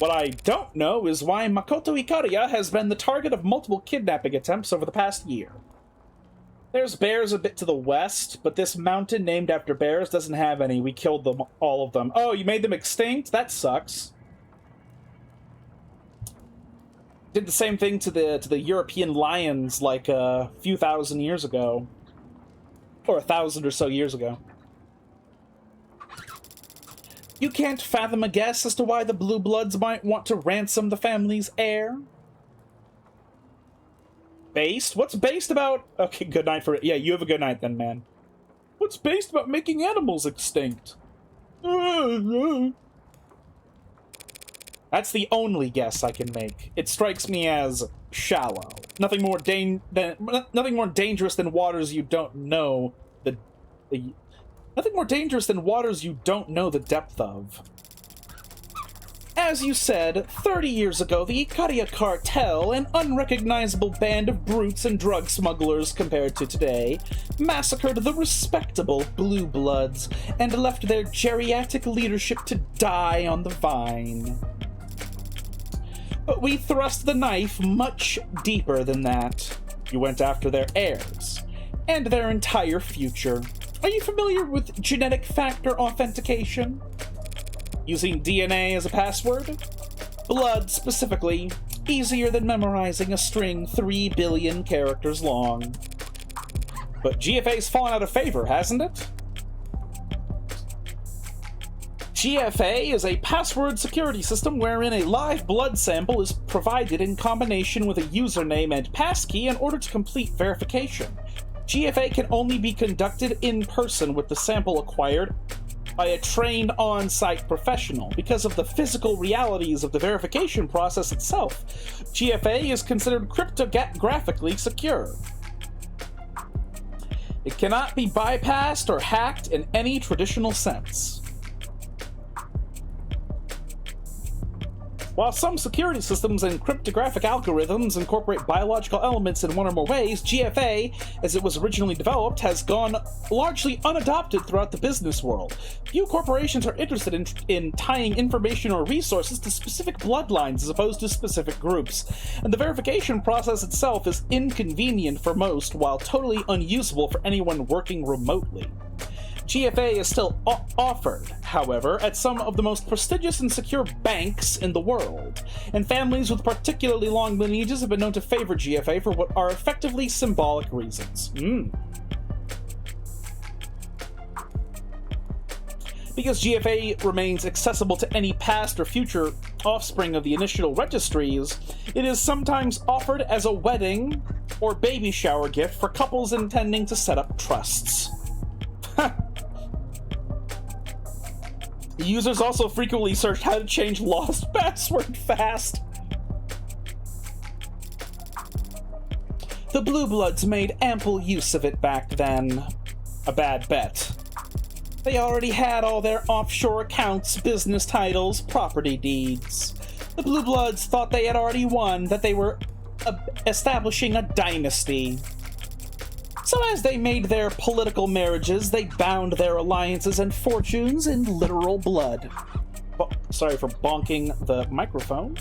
[SPEAKER 1] What I don't know is why Makoto Ikaria has been the target of multiple kidnapping attempts over the past year. There's bears a bit to the west, but this mountain named after bears doesn't have any. We killed them, all of them. Oh, you made them extinct? That sucks. Did the same thing to the European lions like a few thousand years ago. Or 1,000 or so years ago. You can't fathom a guess as to why the Blue Bloods might want to ransom the family's heir? Based? What's based about? Okay, good night for it. Yeah, you have a good night then, man. What's based about making animals extinct? That's the only guess I can make. It strikes me as shallow. Nothing more dangerous than waters you don't know nothing more dangerous than waters you don't know the depth of. As you said, 30 years ago, the Ikaria cartel, an unrecognizable band of brutes and drug smugglers compared to today, massacred the respectable Blue Bloods and left their geriatric leadership to die on the vine. But we thrust the knife much deeper than that. You went after their heirs, and their entire future. Are you familiar with genetic factor authentication? Using DNA as a password? Blood, specifically, easier than memorizing a string 3 billion characters long. But GFA's fallen out of favor, hasn't it? GFA is a password security system wherein a live blood sample is provided in combination with a username and passkey in order to complete verification. GFA can only be conducted in person with the sample acquired by a trained on-site professional. Because of the physical realities of the verification process itself, GFA is considered cryptographically secure. It cannot be bypassed or hacked in any traditional sense. While some security systems and cryptographic algorithms incorporate biological elements in one or more ways, GFA, as it was originally developed, has gone largely unadopted throughout the business world. Few corporations are interested in tying information or resources to specific bloodlines as opposed to specific groups, and the verification process itself is inconvenient for most, while totally unusable for anyone working remotely. GFA is still offered, however, at some of the most prestigious and secure banks in the world, and families with particularly long lineages have been known to favor GFA for what are effectively symbolic reasons. Because GFA remains accessible to any past or future offspring of the initial registries, it is sometimes offered as a wedding or baby shower gift for couples intending to set up trusts. The users also frequently searched how to change lost password fast. The Blue Bloods made ample use of it back then. A bad bet. They already had all their offshore accounts, business titles, property deeds. The Blue Bloods thought they had already won, that they were establishing a dynasty. So as they made their political marriages, they bound their alliances and fortunes in literal blood. Oh, sorry for bonking the microphone.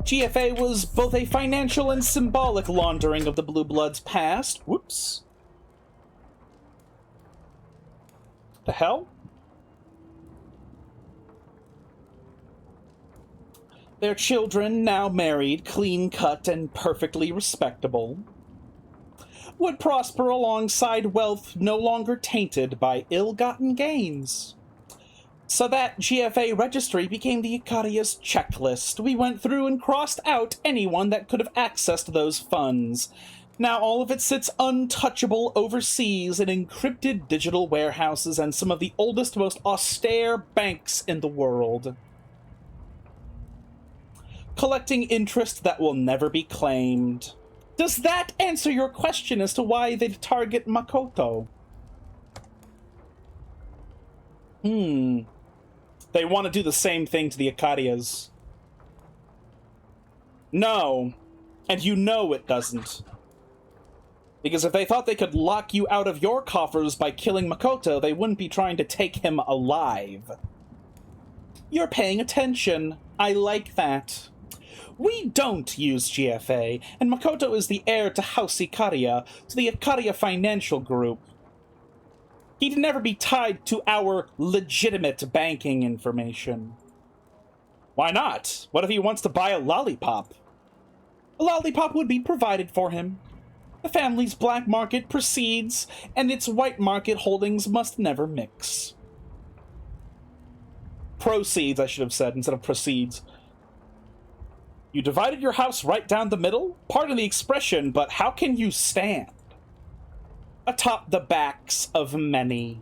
[SPEAKER 1] GFA was both a financial and symbolic laundering of the Blue Bloods' past. Whoops. The hell? Their children, now married, clean-cut, and perfectly respectable, would prosper alongside wealth no longer tainted by ill-gotten gains. So that GFA registry became the Icaria's checklist. We went through and crossed out anyone that could have accessed those funds. Now all of it sits untouchable overseas in encrypted digital warehouses and some of the oldest, most austere banks in the world, collecting interest that will never be claimed. Does that answer your question as to why they'd target Makoto? They want to do the same thing to the Icarias. No. And you know it doesn't. Because if they thought they could lock you out of your coffers by killing Makoto, they wouldn't be trying to take him alive. You're paying attention. I like that. We don't use GFA, and Makoto is the heir to House Icaria, to the Icaria Financial Group. He'd never be tied to our legitimate banking information. Why not? What if he wants to buy a lollipop? A lollipop would be provided for him. The family's black market proceeds, and its white market holdings must never mix. Proceeds, I should have said, instead of proceeds. You divided your house right down the middle? Pardon the expression, but how can you stand atop the backs of many?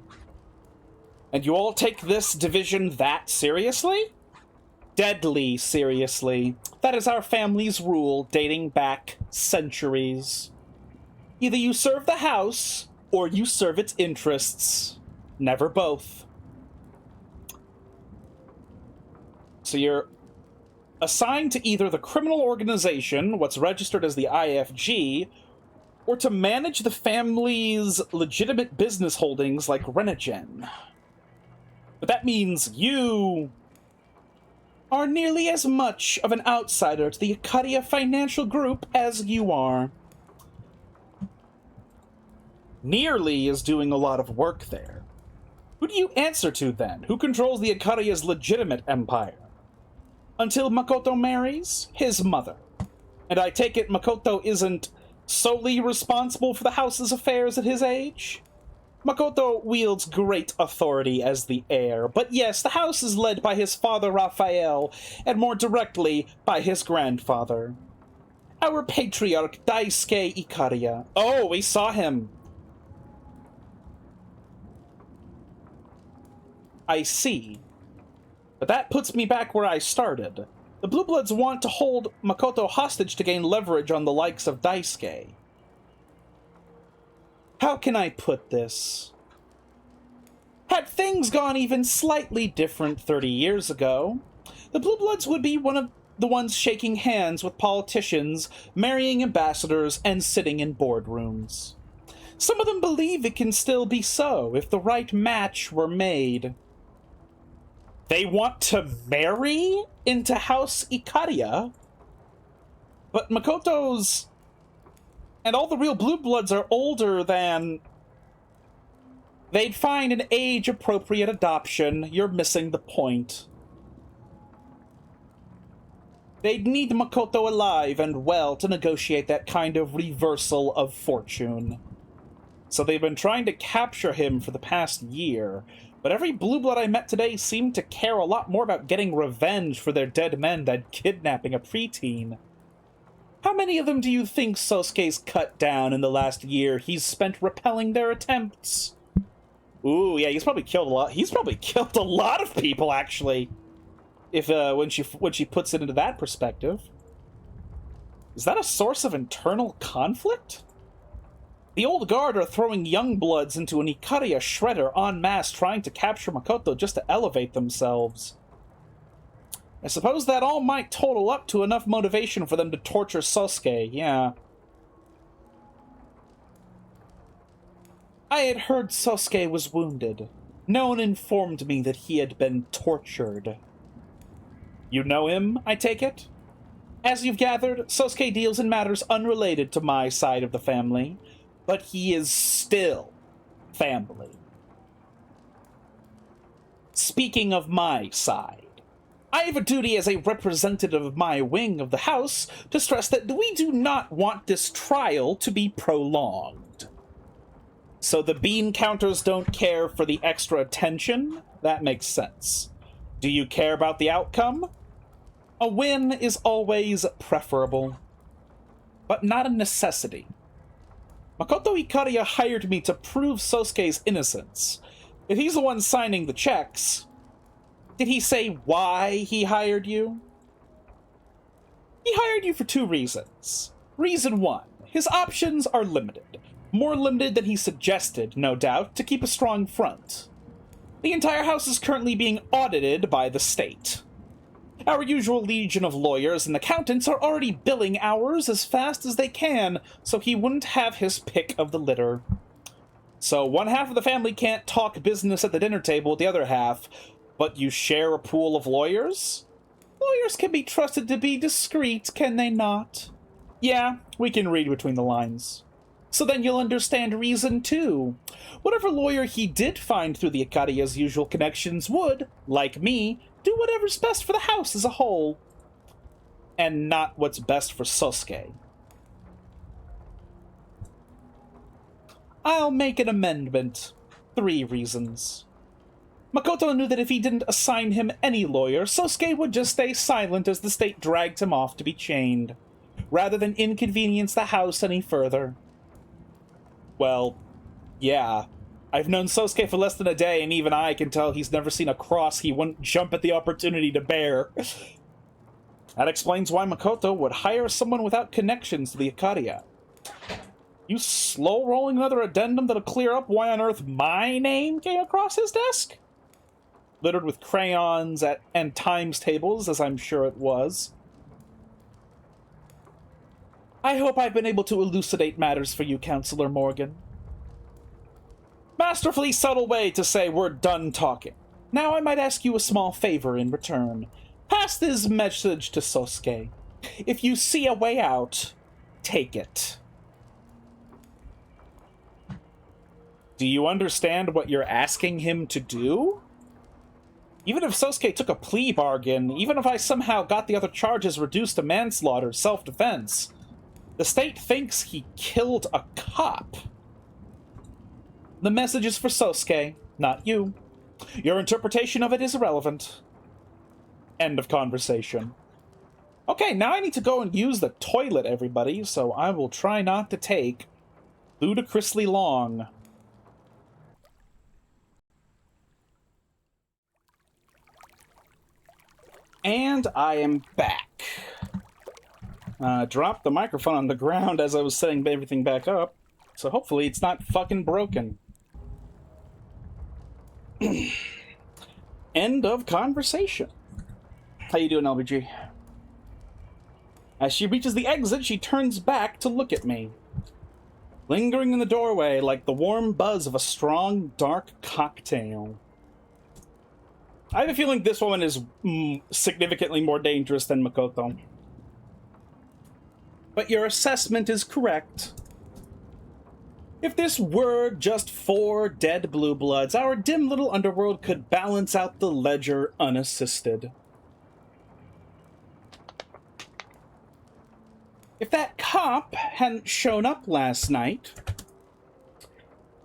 [SPEAKER 1] And you all take this division that seriously? Deadly seriously. That is our family's rule, dating back centuries. Either you serve the house, or you serve its interests. Never both. So you're assigned to either the criminal organization, what's registered as the IFG, or to manage the family's legitimate business holdings like Renogen. But that means you are nearly as much of an outsider to the Icaria Financial Group as you are. Nearly is doing a lot of work there. Who do you answer to, then? Who controls the Icaria's legitimate empire? Until Makoto marries, his mother. And I take it Makoto isn't solely responsible for the house's affairs at his age? Makoto wields great authority as the heir, but yes, the house is led by his father Raphael, and more directly by his grandfather. Our patriarch Daisuke Icaria. Oh, we saw him. I see. But that puts me back where I started. The Blue Bloods want to hold Makoto hostage to gain leverage on the likes of Daisuke. How can I put this? Had things gone even slightly different 30 years ago, the Blue Bloods would be one of the ones shaking hands with politicians, marrying ambassadors, and sitting in boardrooms. Some of them believe it can still be so if the right match were made. They want to marry into House Icaria, but Makoto's and all the real Blue Bloods are older than... They'd find an age-appropriate adoption. You're missing the point. They'd need Makoto alive and well to negotiate that kind of reversal of fortune. So they've been trying to capture him for the past year, but every Blue Blood I met today seemed to care a lot more about getting revenge for their dead men than kidnapping a preteen. How many of them do you think Sosuke's cut down in the last year he's spent repelling their attempts? Ooh, yeah, he's probably killed a lot. He's probably killed a lot of people, actually. If when she puts it into that perspective. Is that a source of internal conflict? The old guard are throwing young bloods into an Ikaria shredder en masse, trying to capture Makoto just to elevate themselves. I suppose that all might total up to enough motivation for them to torture Sosuke, yeah. I had heard Sosuke was wounded. No one informed me that he had been tortured. You know him, I take it? As you've gathered, Sosuke deals in matters unrelated to my side of the family, but he is still family. Speaking of my side, I have a duty as a representative of my wing of the house to stress that we do not want this trial to be prolonged. So the bean counters don't care for the extra attention? That makes sense. Do you care about the outcome? A win is always preferable, but not a necessity. Makoto Ikaria hired me to prove Sosuke's innocence. If he's the one signing the checks, did he say why he hired you? He hired you for 2 reasons. Reason 1, his options are limited. More limited than he suggested, no doubt, to keep a strong front. The entire house is currently being audited by the state. Our usual legion of lawyers and accountants are already billing hours as fast as they can, so he wouldn't have his pick of the litter. So one half of the family can't talk business at the dinner table with the other half, but you share a pool of lawyers? Lawyers can be trusted to be discreet, can they not? Yeah, we can read between the lines. So then you'll understand reason 2. Whatever lawyer he did find through the Ikaria's usual connections would, like me, do whatever's best for the house as a whole. And not what's best for Sosuke. I'll make an amendment. 3 reasons. Makoto knew that if he didn't assign him any lawyer, Sosuke would just stay silent as the state dragged him off to be chained, rather than inconvenience the house any further. Well, yeah. I've known Sosuke for less than a day, and even I can tell he's never seen a cross he wouldn't jump at the opportunity to bear. That explains why Makoto would hire someone without connections to the Ikaria. You slow-rolling another addendum that'll clear up why on earth my name came across his desk? Littered with crayons and times tables, as I'm sure it was. I hope I've been able to elucidate matters for you, Counselor Morgan. Masterfully subtle way to say we're done talking. Now I might ask you a small favor in return. Pass this message to Sosuke. If you see a way out, take it. Do you understand what you're asking him to do? Even if Sosuke took a plea bargain, even if I somehow got the other charges reduced to manslaughter, self-defense, the state thinks he killed a cop. The message is for Sosuke, not you. Your interpretation of it is irrelevant. End of conversation. Okay, now I need to go and use the toilet, everybody, so I will try not to take ludicrously long. And I am back. Dropped the microphone on the ground as I was setting everything back up, so hopefully it's not fucking broken. End of conversation. How you doing, LBG? As she reaches the exit, she turns back to look at me. Lingering in the doorway like the warm buzz of a strong, dark cocktail. I have a feeling this woman is significantly more dangerous than Makoto. But your assessment is correct. If this were just 4 dead blue bloods, our dim little underworld could balance out the ledger unassisted. If that cop hadn't shown up last night...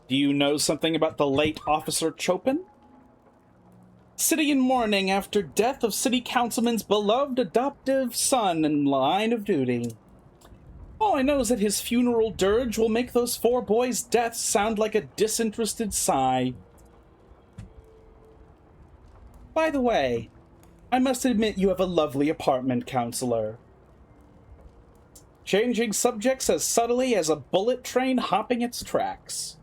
[SPEAKER 1] Do you know something about the late Officer Chopin? City in mourning after death of City Councilman's beloved adoptive son in line of duty. All I know is that his funeral dirge will make those 4 boys' deaths sound like a disinterested sigh. By the way, I must admit you have a lovely apartment, Counselor. changing subjects as subtly as a bullet train hopping its tracks.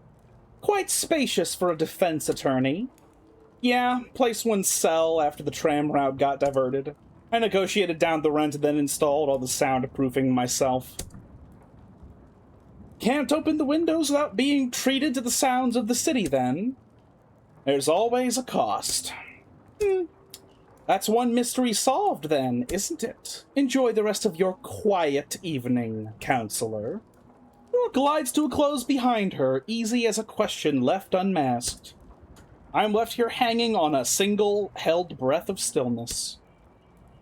[SPEAKER 1] Quite spacious for a defense attorney. Yeah, placed one cell after the tram route got diverted. I negotiated down the rent and then installed all the soundproofing myself. Can't open the windows without being treated to the sounds of the city, then. There's always a cost. That's one mystery solved, then, isn't it? Enjoy the rest of your quiet evening, counselor. Door glides to a close behind her, easy as a question left unmasked. I'm left here hanging on a single held breath of stillness,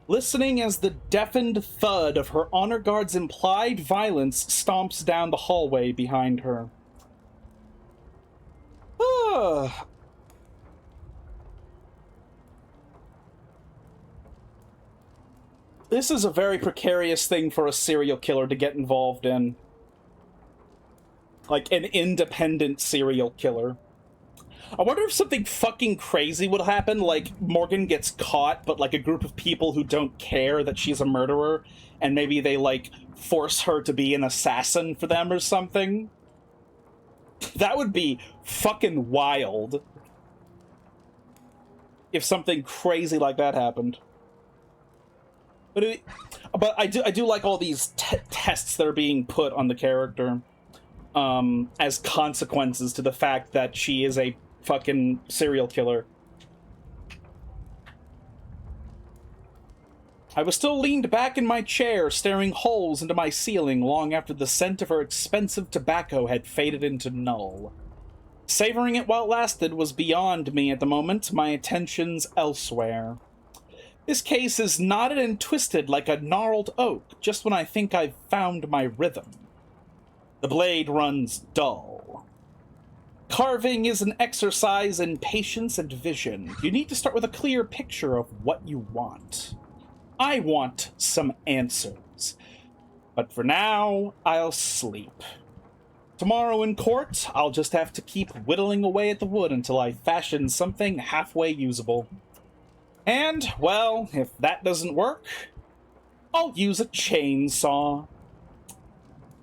[SPEAKER 1] listening as the deafened thud of her honor guard's implied violence stomps down the hallway behind her. This is a very precarious thing for a serial killer to get involved in. Like, an independent serial killer. I wonder if something fucking crazy would happen, like Morgan gets caught, but like a group of people who don't care that she's a murderer, and maybe they like force her to be an assassin for them or something. That would be fucking wild. If something crazy like that happened. But I do like all these tests that are being put on the character as consequences to the fact that she is a fucking serial killer. I was still leaned back in my chair, staring holes into my ceiling long after the scent of her expensive tobacco had faded into null. Savoring it while it lasted was beyond me at the moment, my attentions elsewhere. This case is knotted and twisted like a gnarled oak, just when I think I've found my rhythm. The blade runs dull. Carving is an exercise in patience and vision. You need to start with a clear picture of what you want. I want some answers. But for now, I'll sleep. Tomorrow in court, I'll just have to keep whittling away at the wood until I fashion something halfway usable. And, well, if that doesn't work, I'll use a chainsaw.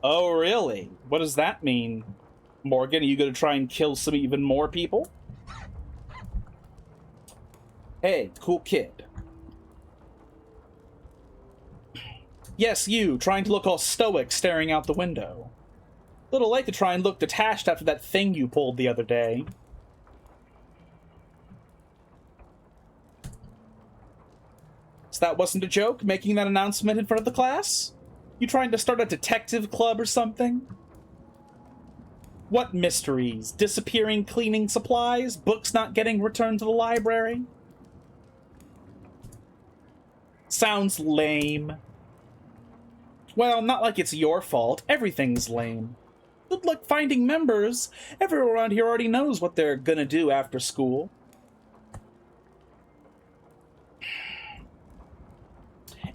[SPEAKER 1] Oh, really? What does that mean? Morgan, are you going to try and kill some even more people? Hey, cool kid. Yes, you, trying to look all stoic, staring out the window. Little late to try and look detached after that thing you pulled the other day. So that wasn't a joke, making that announcement in front of the class? You trying to start a detective club or something? What mysteries? Disappearing cleaning supplies? Books not getting returned to the library? Sounds lame. Well, not like it's your fault. Everything's lame. Good luck finding members. Everyone around here already knows what they're gonna do after school.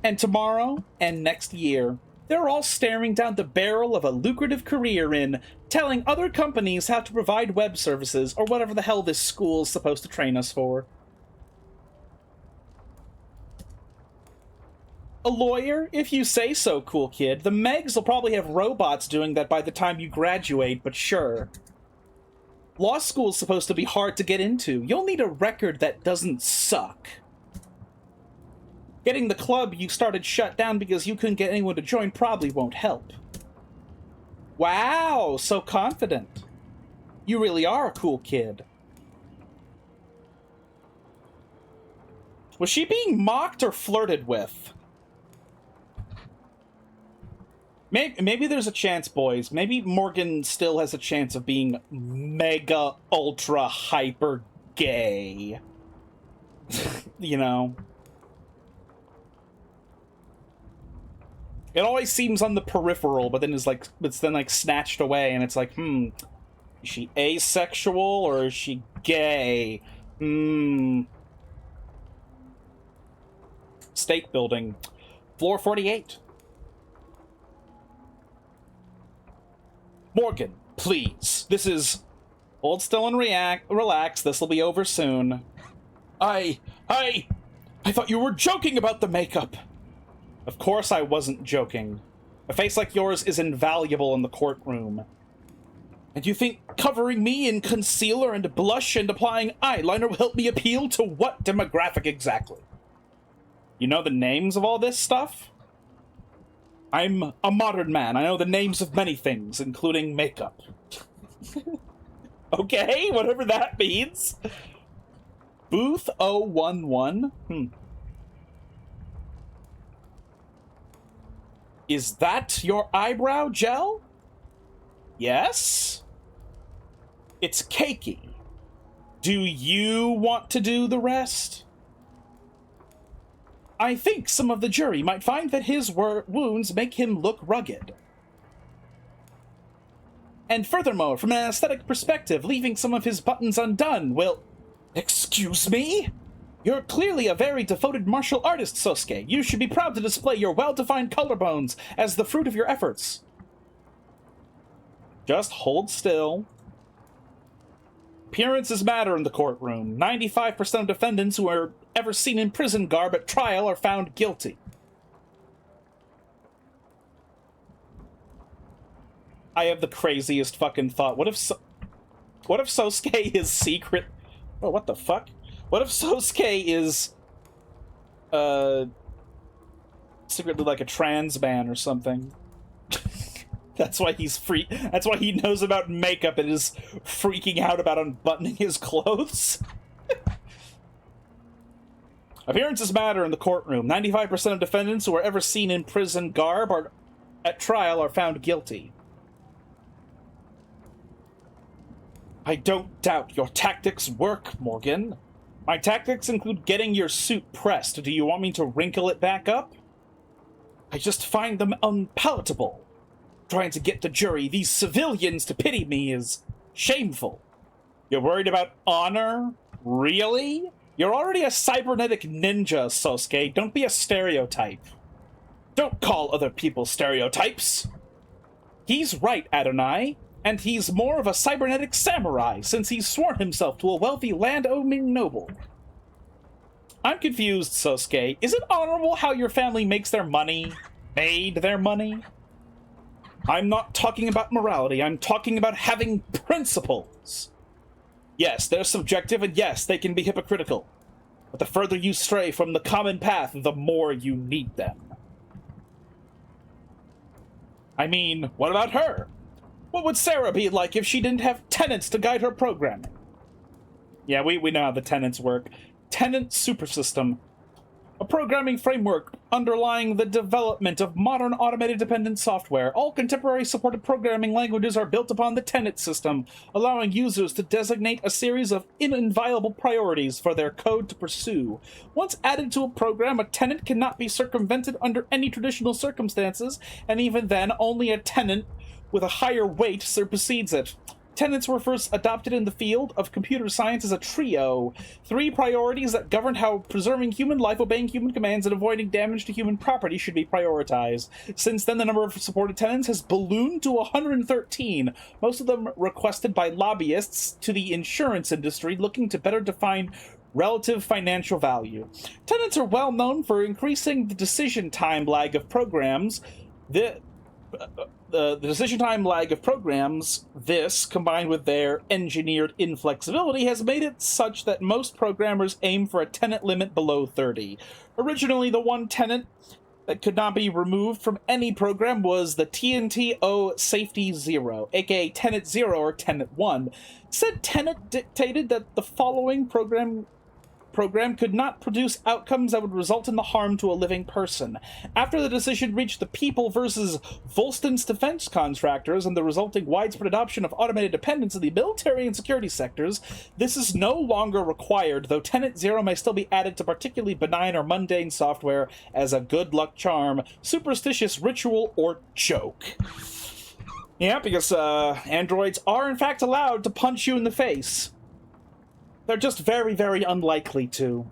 [SPEAKER 1] And tomorrow, and next year, they're all staring down the barrel of a lucrative career in telling other companies how to provide web services or whatever the hell this school's supposed to train us for. A lawyer? If you say so, cool kid. The Megs will probably have robots doing that by the time you graduate, but sure. Law school's supposed to be hard to get into. You'll need a record that doesn't suck. Getting the club you started shut down because you couldn't get anyone to join probably won't help. Wow, so confident. You really are a cool kid. Was she being mocked or flirted with? Maybe there's a chance, boys. Maybe Morgan still has a chance of being mega, ultra, hyper gay. You know? It always seems on the peripheral, but then it's then snatched away, and it's like, is she asexual or is she gay? State building. Floor 48. Morgan, please. This is... Hold still and relax. This'll be over soon. I thought you were joking about the makeup. Of course I wasn't joking. A face like yours is invaluable in the courtroom. And you think covering me in concealer and blush and applying eyeliner will help me appeal to what demographic exactly? You know the names of all this stuff? I'm a modern man. I know the names of many things, including makeup. Okay, whatever that means. Booth 011? Is that your eyebrow gel? Yes? It's cakey. Do you want to do the rest? I think some of the jury might find that his wounds make him look rugged. And furthermore, from an aesthetic perspective, leaving some of his buttons undone will... Excuse me? You're clearly a very devoted martial artist, Sosuke. You should be proud to display your well-defined collarbones as the fruit of your efforts. Just hold still. Appearances matter in the courtroom. 95% of defendants who are ever seen in prison garb at trial are found guilty. I have the craziest fucking thought. What if Sosuke is secret... Oh, what the fuck? What if Sosuke is... secretly like a trans man or something? That's why he's free. That's why he knows about makeup and is freaking out about unbuttoning his clothes. Appearances matter in the courtroom. 95% of defendants who are ever seen in prison garb or at trial are found guilty. I don't doubt your tactics work, Morgan. My tactics include getting your suit pressed. Do you want me to wrinkle it back up? I just find them unpalatable. Trying to get the jury, these civilians, to pity me is shameful. You're worried about honor? Really? You're already a cybernetic ninja, Sosuke. Don't be a stereotype. Don't call other people stereotypes. He's right, Adonai. And he's more of a cybernetic samurai, since he's sworn himself to a wealthy land-owning noble. I'm confused, Sosuke. Is it honorable how your family makes their money? Made their money? I'm not talking about morality, I'm talking about having principles. Yes, they're subjective, and yes, they can be hypocritical. But the further you stray from the common path, the more you need them. I mean, what about her? What would Sarah be like if she didn't have tenets to guide her programming? Yeah, we know how the tenets work. Tenant Supersystem. A programming framework underlying the development of modern automated dependent software. All contemporary supported programming languages are built upon the tenet system, allowing users to designate a series of inviolable priorities for their code to pursue. Once added to a program, a tenet cannot be circumvented under any traditional circumstances, and even then, only a tenet with a higher weight supersedes it. Tenets were first adopted in the field of computer science as a trio. 3 priorities that govern how preserving human life, obeying human commands, and avoiding damage to human property should be prioritized. Since then, the number of supported tenets has ballooned to 113, most of them requested by lobbyists to the insurance industry looking to better define relative financial value. Tenets are well known for increasing the decision time lag of programs. The decision time lag of programs, this, combined with their engineered inflexibility, has made it such that most programmers aim for a tenet limit below 30. Originally, the one tenet that could not be removed from any program was the TNT-O Safety Zero, aka Tenet 0 or Tenet 1. Said tenet dictated that the following program could not produce outcomes that would result in the harm to a living person. After the decision reached the People versus Volston's defense contractors and the resulting widespread adoption of automated dependence in the military and security sectors, this is no longer required, though Tenet 0 may still be added to particularly benign or mundane software as a good luck charm, superstitious ritual, or joke. Yeah, because androids are in fact allowed to punch you in the face. They're just very, very unlikely to.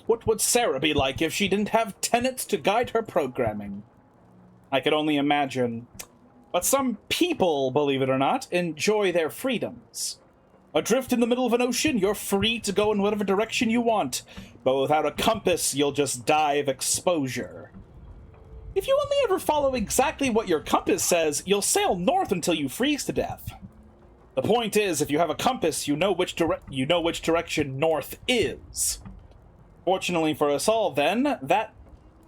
[SPEAKER 1] What would Sarah be like if she didn't have tenets to guide her programming? I could only imagine. But some people, believe it or not, enjoy their freedoms. Adrift in the middle of an ocean, you're free to go in whatever direction you want, but without a compass, you'll just die of exposure. If you only ever follow exactly what your compass says, you'll sail north until you freeze to death. The point is, if you have a compass, you know which direction north is. Fortunately for us all, then, that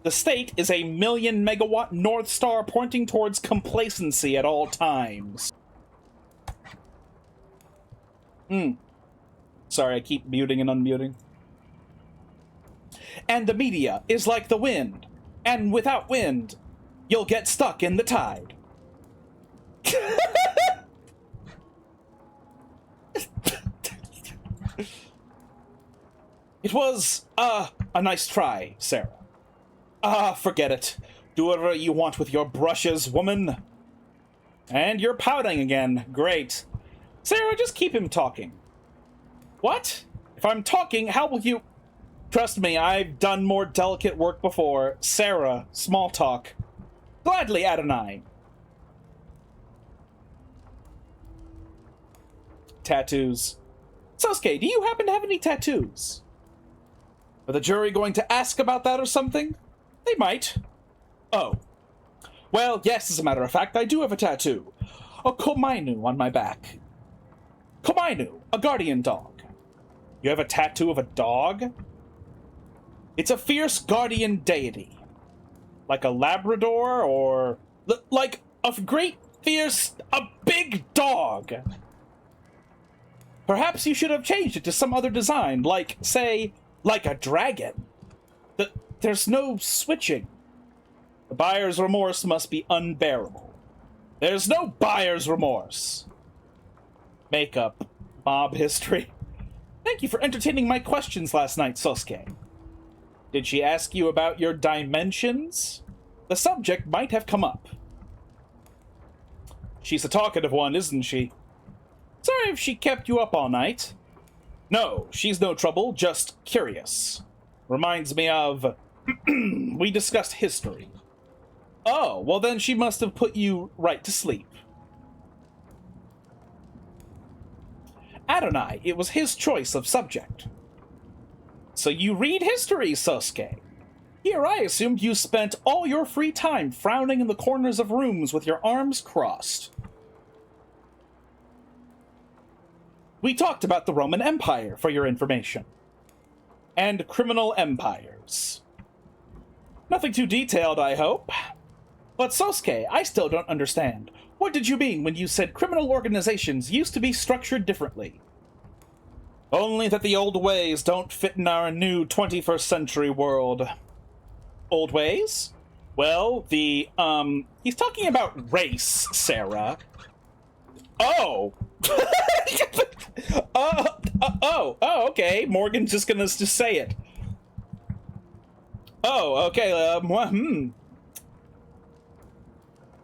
[SPEAKER 1] the state is a 1,000,000 megawatt North Star pointing towards complacency at all times. Sorry, I keep muting and unmuting. And the media is like the wind, and without wind, you'll get stuck in the tide. It was, a nice try, Sarah. Forget it. Do whatever you want with your brushes, woman. And you're pouting again. Great. Sarah, just keep him talking. What? If I'm talking, how will you... Trust me, I've done more delicate work before. Sarah, small talk. Gladly, Adonai. Tattoos. Sasuke, do you happen to have any tattoos? Are the jury going to ask about that or something? They might. Oh. Well, yes, as a matter of fact, I do have a tattoo. A komainu on my back. Komainu, a guardian dog. You have a tattoo of a dog? It's a fierce guardian deity. Like a Labrador or... like a great, fierce, a big dog. Perhaps you should have changed it to some other design, like, say, like a dragon. There's no switching. The buyer's remorse must be unbearable. There's no buyer's remorse. Makeup. Mob history. Thank you for entertaining my questions last night, Sasuke. Did she ask you about your dimensions? The subject might have come up. She's a talkative one, isn't she? Sorry if she kept you up all night. No, she's no trouble, just curious. Reminds me of... we discussed history. Oh, well then she must have put you right to sleep. Adonai, it was his choice of subject. So you read history, Sasuke. Here I assumed you spent all your free time frowning in the corners of rooms with your arms crossed. We talked about the Roman Empire, for your information. And criminal empires. Nothing too detailed, I hope. But Sasuke, I still don't understand. What did you mean when you said criminal organizations used to be structured differently? Only that the old ways don't fit in our new 21st century world. Old ways? Well, he's talking about race, Sarah. Oh! Okay. Morgan's just gonna just say it. Oh, okay,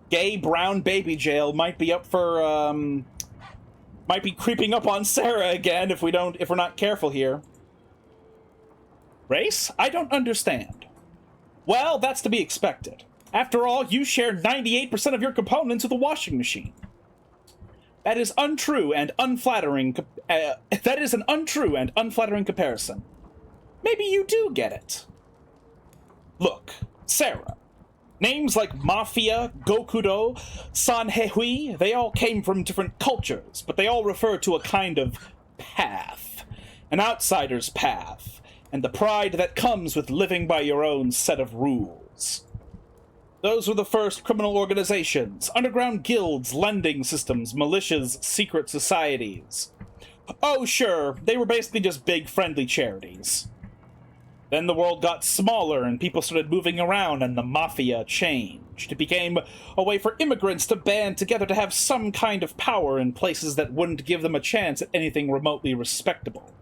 [SPEAKER 1] Gay brown baby jail might be up for, might be creeping up on Sarah again if we're not careful here. Race? I don't understand. Well, that's to be expected. After all, you share 98% of your components with a washing machine. That is untrue and unflattering. That is an untrue and unflattering comparison. Maybe you do get it. Look, Sarah. Names like Mafia, Gokudo, Sanhehui, they all came from different cultures, but they all refer to a kind of path. An outsider's path, and the pride that comes with living by your own set of rules. Those were the first criminal organizations, underground guilds, lending systems, militias, secret societies. Oh, sure, they were basically just big, friendly charities. Then the world got smaller, and people started moving around, and the mafia changed. It became a way for immigrants to band together to have some kind of power in places that wouldn't give them a chance at anything remotely respectable.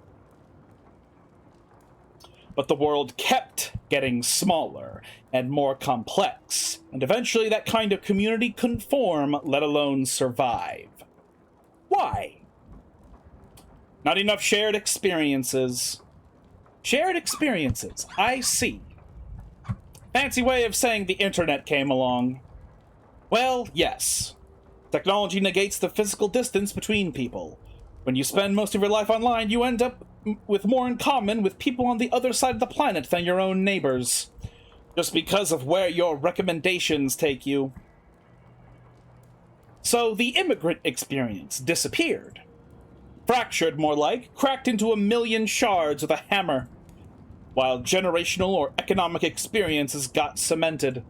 [SPEAKER 1] But the world kept getting smaller and more complex, and eventually that kind of community couldn't form, let alone survive. Why? Not enough shared experiences. Shared experiences, I see. Fancy way of saying the internet came along. Well, yes. Technology negates the physical distance between people. When you spend most of your life online, you end up with more in common with people on the other side of the planet than your own neighbors, just because of where your recommendations take you. So the immigrant experience disappeared. Fractured, more like, cracked into a million shards with a hammer, while generational or economic experiences got cemented.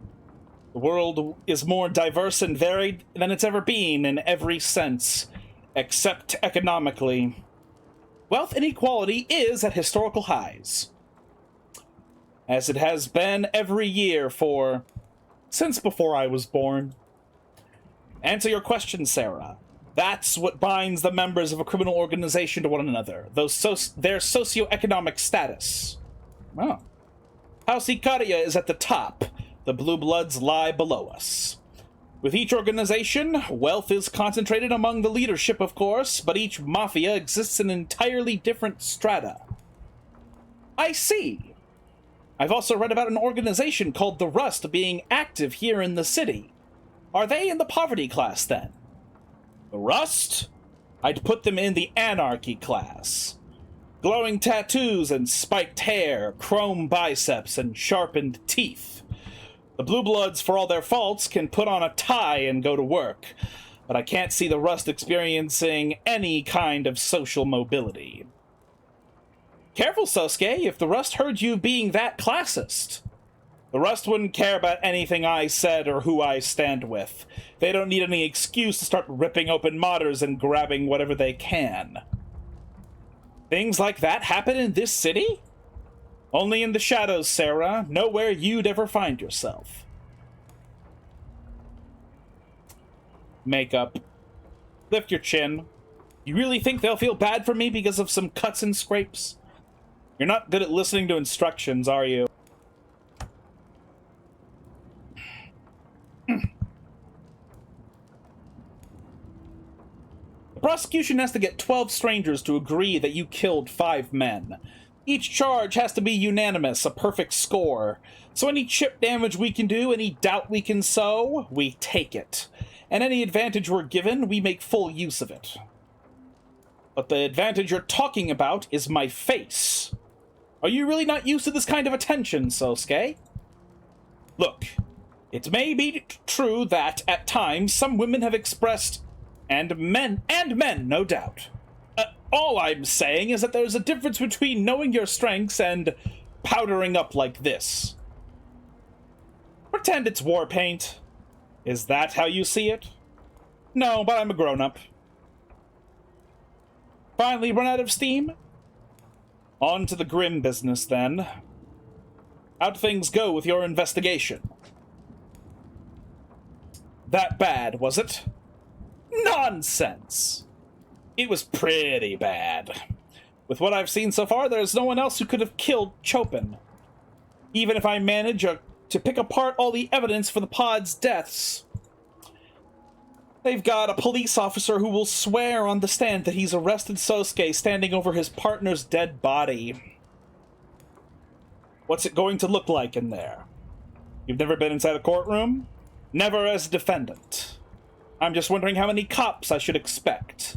[SPEAKER 1] The world is more diverse and varied than it's ever been in every sense, except economically. Wealth inequality is at historical highs, as it has been every year since before I was born. Answer your question, Sarah. That's what binds the members of a criminal organization to one another, their socioeconomic status. Oh. House Icaria is at the top. The Blue Bloods lie below us. With each organization, wealth is concentrated among the leadership, of course, but each mafia exists in entirely different strata. I see. I've also read about an organization called the Rust being active here in the city. Are they in the poverty class, then? The Rust? I'd put them in the anarchy class. Glowing tattoos and spiked hair, chrome biceps, and sharpened teeth. The Blue Bloods, for all their faults, can put on a tie and go to work, but I can't see the Rust experiencing any kind of social mobility. Careful, Sosuke, if the Rust heard you being that classist. The Rust wouldn't care about anything I said or who I stand with. They don't need any excuse to start ripping open modders and grabbing whatever they can. Things like that happen in this city? Only in the shadows, Sarah. Nowhere you'd ever find yourself. Makeup. Lift your chin. You really think they'll feel bad for me because of some cuts and scrapes? You're not good at listening to instructions, are you? The prosecution has to get 12 strangers to agree that you killed 5 men. Each charge has to be unanimous, a perfect score. So any chip damage we can do, any doubt we can sow, we take it. And any advantage we're given, we make full use of it. But the advantage you're talking about is my face. Are you really not used to this kind of attention, Sosuke? Look, it may be true that, at times, some women have expressed, and men, no doubt. All I'm saying is that there's a difference between knowing your strengths and powdering up like this. Pretend it's war paint. Is that how you see it? No, but I'm a grown-up. Finally run out of steam? On to the grim business, then. How'd things go with your investigation? That bad, was it? Nonsense! It was pretty bad. With what I've seen so far, there's no one else who could have killed Chopin. Even if I manage to pick apart all the evidence for the pod's deaths. They've got a police officer who will swear on the stand that he's arrested Sosuke standing over his partner's dead body. What's it going to look like in there? You've never been inside a courtroom? Never as a defendant. I'm just wondering how many cops I should expect.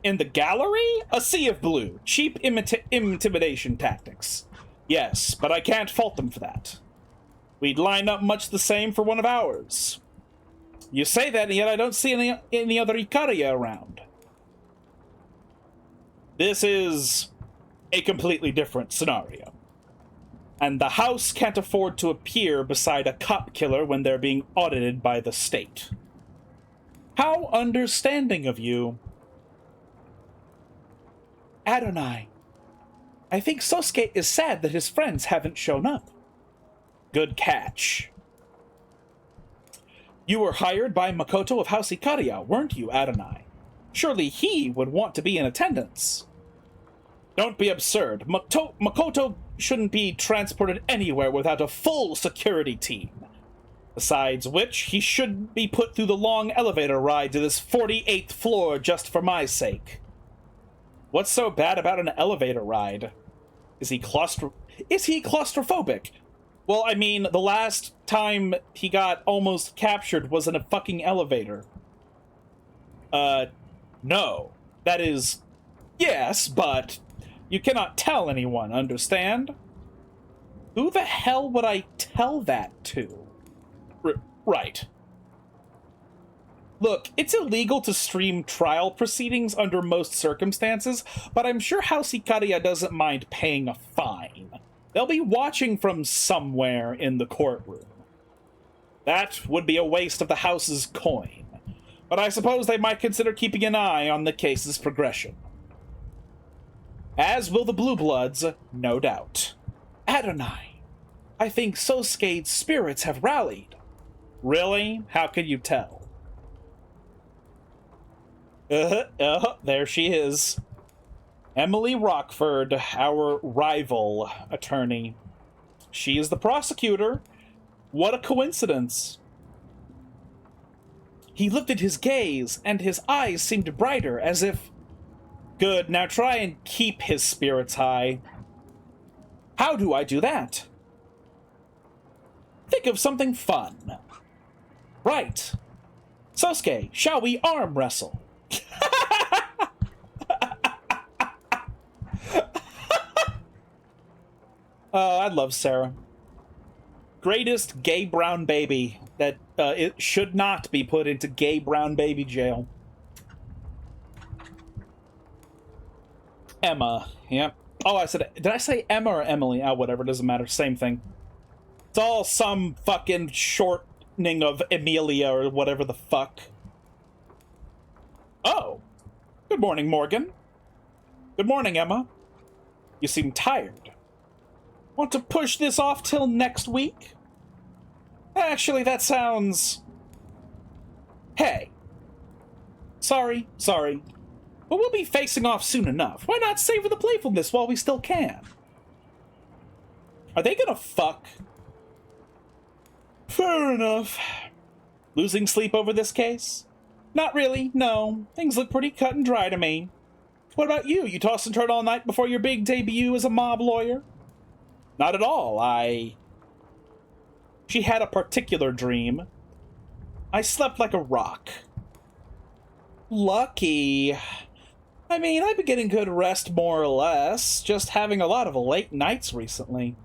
[SPEAKER 1] In the gallery? A sea of blue. Cheap intimidation tactics. Yes, but I can't fault them for that. We'd line up much the same for one of ours. You say that, and yet I don't see any other Icaria around. This is a completely different scenario. And the house can't afford to appear beside a cop killer when they're being audited by the state. How understanding of you. Adonai, I think Sosuke is sad that his friends haven't shown up. Good catch. You were hired by Makoto of House Icaria, weren't you, Adonai? Surely he would want to be in attendance. Don't be absurd. Makoto shouldn't be transported anywhere without a full security team. Besides which, he shouldn't be put through the long elevator ride to this 48th floor just for my sake. What's so bad about an elevator ride? Is he claustrophobic? Well, I mean, the last time he got almost captured was in a fucking elevator. No. That is Yes, but you cannot tell anyone, understand? Who the hell would I tell that to? Right. Look, it's illegal to stream trial proceedings under most circumstances, but I'm sure House Ikaria doesn't mind paying a fine. They'll be watching from somewhere in the courtroom. That would be a waste of the house's coin, but I suppose they might consider keeping an eye on the case's progression. As will the Blue Bloods, no doubt. Adonai, I think Sosuke's spirits have rallied. Really? How can you tell? There she is. Emily Rockford, our rival attorney. She is the prosecutor. What a coincidence. He lifted his gaze, and his eyes seemed brighter, as if... Good, now try and keep his spirits high. How do I do that? Think of something fun. Right. Sosuke, shall we arm wrestle? I love Sarah. Greatest gay brown baby that it should not be put into gay brown baby jail. Emma, yep. Oh, did I say Emma or Emily? Oh, whatever, doesn't matter, same thing. It's all some fucking shortening of Emilia or whatever the fuck. Oh, good morning, Morgan. Good morning, Emma. You seem tired. Want to push this off till next week? Actually, that sounds... Hey. Sorry. But we'll be facing off soon enough. Why not savor the playfulness while we still can? Are they gonna fuck? Fair enough. Losing sleep over this case? Not really, no. Things look pretty cut and dry to me. What about you? You toss and turn all night before your big debut as a mob lawyer? Not at all. She had a particular dream. I slept like a rock. Lucky. I mean, I've been getting good rest more or less. Just having a lot of late nights recently.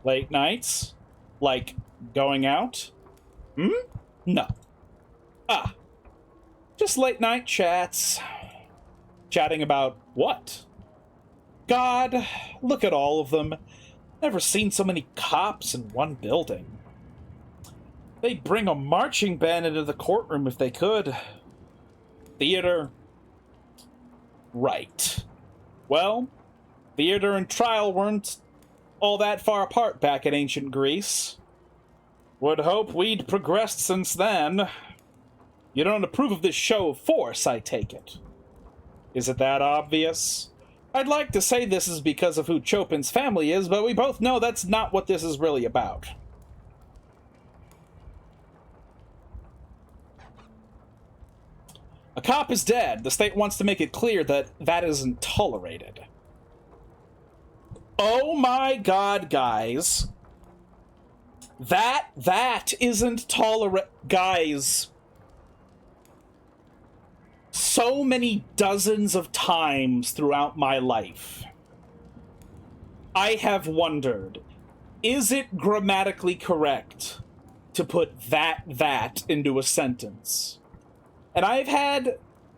[SPEAKER 1] Late nights? Like, going out? No. Just late night chats. Chatting about what? God, look at all of them. Never seen so many cops in one building. They'd bring a marching band into the courtroom if they could. Theater. Right. Well, theater and trial weren't all that far apart back in ancient Greece. Would hope we'd progressed since then. You don't approve of this show of force, I take it. Is it that obvious? I'd like to say this is because of who Chopin's family is, but we both know that's not what this is really about. A cop is dead. The state wants to make it clear that that isn't tolerated. Oh my god, guys. That isn't guys. So many dozens of times throughout my life, I have wondered, is it grammatically correct to put that into a sentence? And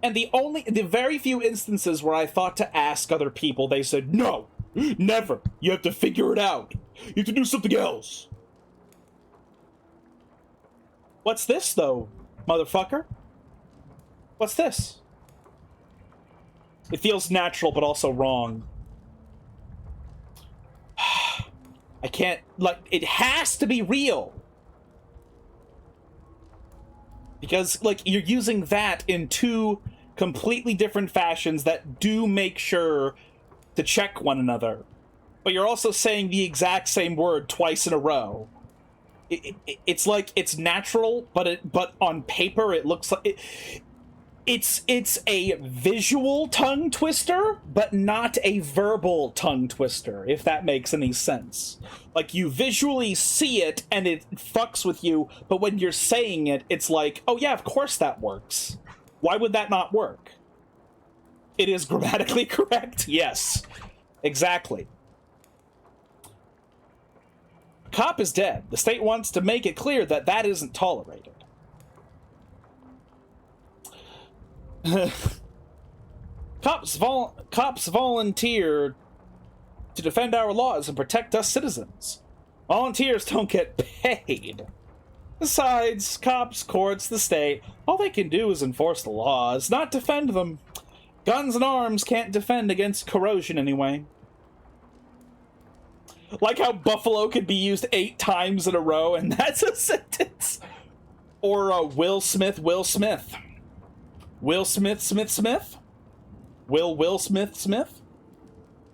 [SPEAKER 1] the very few instances where I thought to ask other people, they said, no, never. You have to figure it out. You have to do something else. What's this, though, motherfucker? What's this? It feels natural, but also wrong. I can't, it has to be real. Because, you're using that in two completely different fashions that do make sure to check one another. But you're also saying the exact same word twice in a row. It's like it's natural, but on paper it looks like... It's a visual tongue twister, but not a verbal tongue twister, if that makes any sense. Like, you visually see it, and it fucks with you, but when you're saying it, it's like, oh yeah, of course that works. Why would that not work? It is grammatically correct. Yes, exactly. Cop is dead. The state wants to make it clear that that isn't tolerated. Cops volunteer to defend our laws and protect us citizens. Volunteers don't get paid. Besides, cops, courts, the state, all they can do is enforce the laws, not defend them. Guns and arms can't defend against corrosion anyway. Like how Buffalo could be used 8 times in a row, and that's a sentence. Or Will Smith, Will Smith. Will Smith, Smith, Smith? Will Smith, Smith?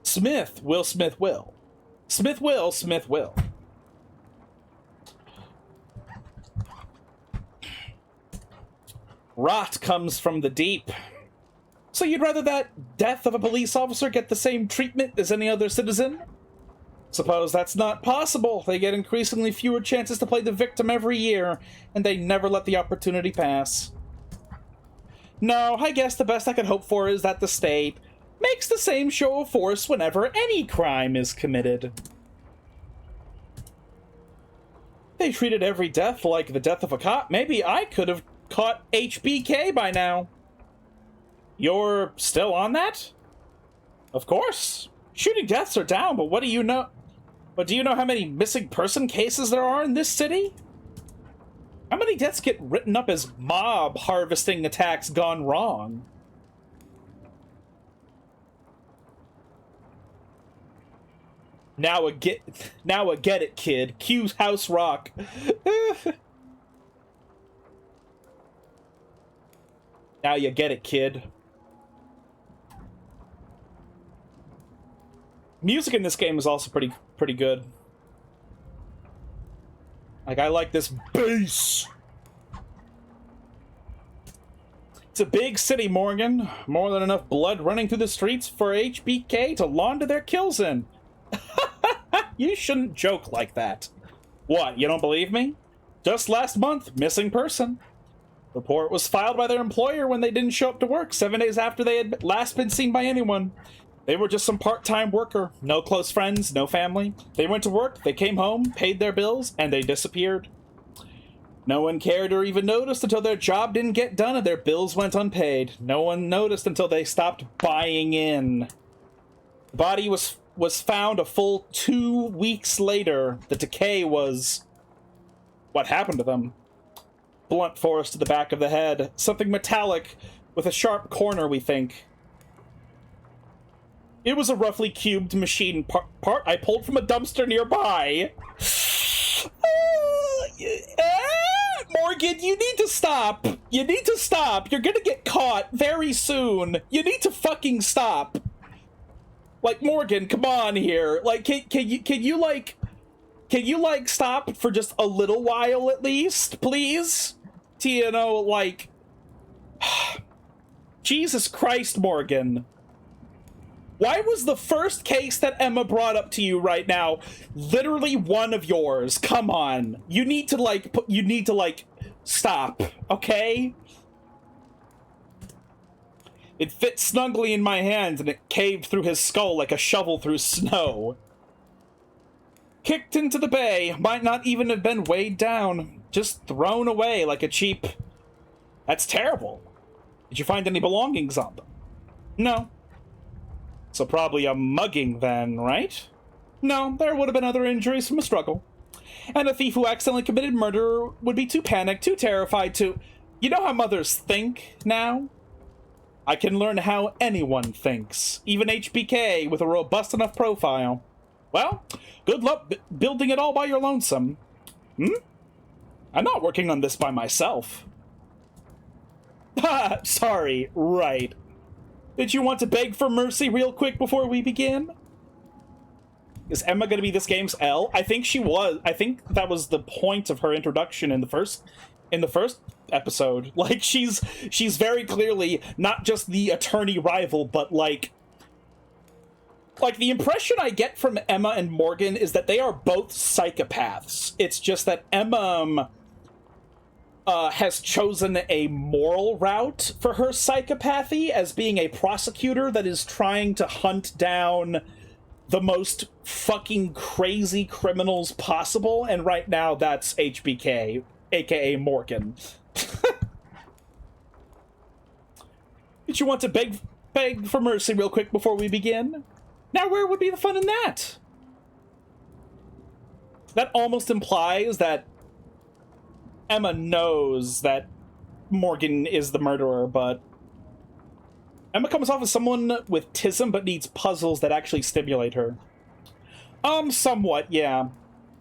[SPEAKER 1] Smith, Will Smith, Will. Smith, Will, Smith, Will. Rot comes from the deep. So you'd rather that death of a police officer get the same treatment as any other citizen? Suppose that's not possible. They get increasingly fewer chances to play the victim every year, and they never let the opportunity pass. No, I guess the best I could hope for is that the state makes the same show of force whenever any crime is committed. They treated every death like the death of a cop. Maybe I could have caught HBK by now. You're still on that? Of course. Shooting deaths are down, but what do you know? But do you know how many missing person cases there are in this city? How many deaths get written up as mob harvesting attacks gone wrong? Now I get it, kid. Cue house rock. Now you get it, kid. Music in this game is also pretty good. Like, I like this bass. It's a big city, Morgan. More than enough blood running through the streets for HBK to launder their kills in. You shouldn't joke like that. What, you don't believe me? Just last month, missing person. Report was filed by their employer when they didn't show up to work 7 days after they had last been seen by anyone. They were just some part-time worker. No close friends, no family. They went to work, they came home, paid their bills, and they disappeared. No one cared or even noticed until their job didn't get done and their bills went unpaid. No one noticed until they stopped buying in. The body was found a full 2 weeks later. The decay was... what happened to them? Blunt force to the back of the head. Something metallic with a sharp corner, we think. It was a roughly cubed machine part I pulled from a dumpster nearby. Morgan, you need to stop. You need to stop. You're gonna get caught very soon. You need to fucking stop. Like, Morgan, come on here. Like, can you stop for just a little while at least, please? You know, like... Jesus Christ, Morgan. Why was the first case that Emma brought up to you right now literally one of yours? Come on. You need to, stop, okay? It fit snugly in my hand, and it caved through his skull like a shovel through snow. Kicked into the bay, might not even have been weighed down. Just thrown away like a cheap... That's terrible. Did you find any belongings on them? No. So probably a mugging then, right? No, there would have been other injuries from a struggle. And a thief who accidentally committed murder would be too panicked, too terrified to... You know how mothers think now? I can learn how anyone thinks, even HBK with a robust enough profile. Well, good luck building it all by your lonesome. I'm not working on this by myself. Sorry, right. Did you want to beg for mercy real quick before we begin? Is Emma going to be this game's L? I think she was. I think that was the point of her introduction in the first episode. Like, she's very clearly not just the attorney rival, but like the impression I get from Emma and Morgan is that they are both psychopaths. It's just that Emma has chosen a moral route for her psychopathy as being a prosecutor that is trying to hunt down the most fucking crazy criminals possible, and right now that's HBK, aka Morgan. Did you want to beg for mercy real quick before we begin? Now where would be the fun in that? That almost implies that Emma knows that Morgan is the murderer, but Emma comes off as someone with tism but needs puzzles that actually stimulate her. Somewhat, yeah.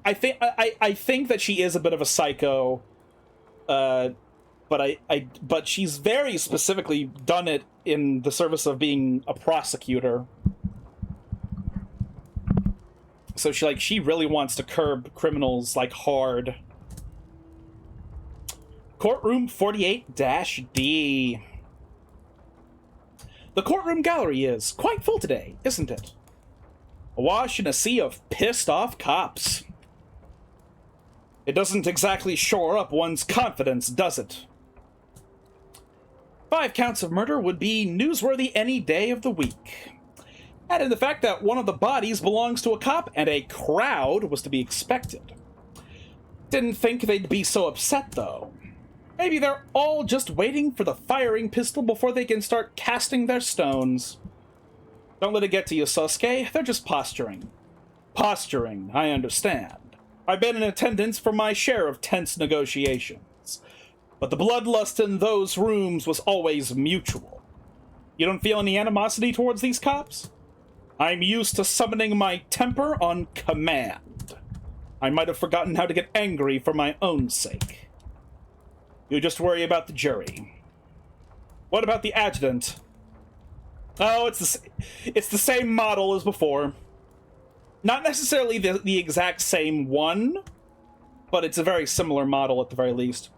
[SPEAKER 1] I think that she is a bit of a psycho, but she's very specifically done it in the service of being a prosecutor. So she really wants to curb criminals, like, hard. Courtroom 48-D. The courtroom gallery is quite full today, isn't it? Awash in a sea of pissed-off cops. It doesn't exactly shore up one's confidence, does it? 5 counts of murder would be newsworthy any day of the week. Add in the fact that one of the bodies belongs to a cop and a crowd was to be expected. Didn't think they'd be so upset, though. Maybe they're all just waiting for the firing pistol before they can start casting their stones. Don't let it get to you, Sasuke. They're just posturing. Posturing, I understand. I've been in attendance for my share of tense negotiations. But the bloodlust in those rooms was always mutual. You don't feel any animosity towards these cops? I'm used to summoning my temper on command. I might have forgotten how to get angry for my own sake. You just worry about the jury. What about the adjutant? Oh, it's the same model as before. Not necessarily the exact same one, but it's a very similar model at the very least.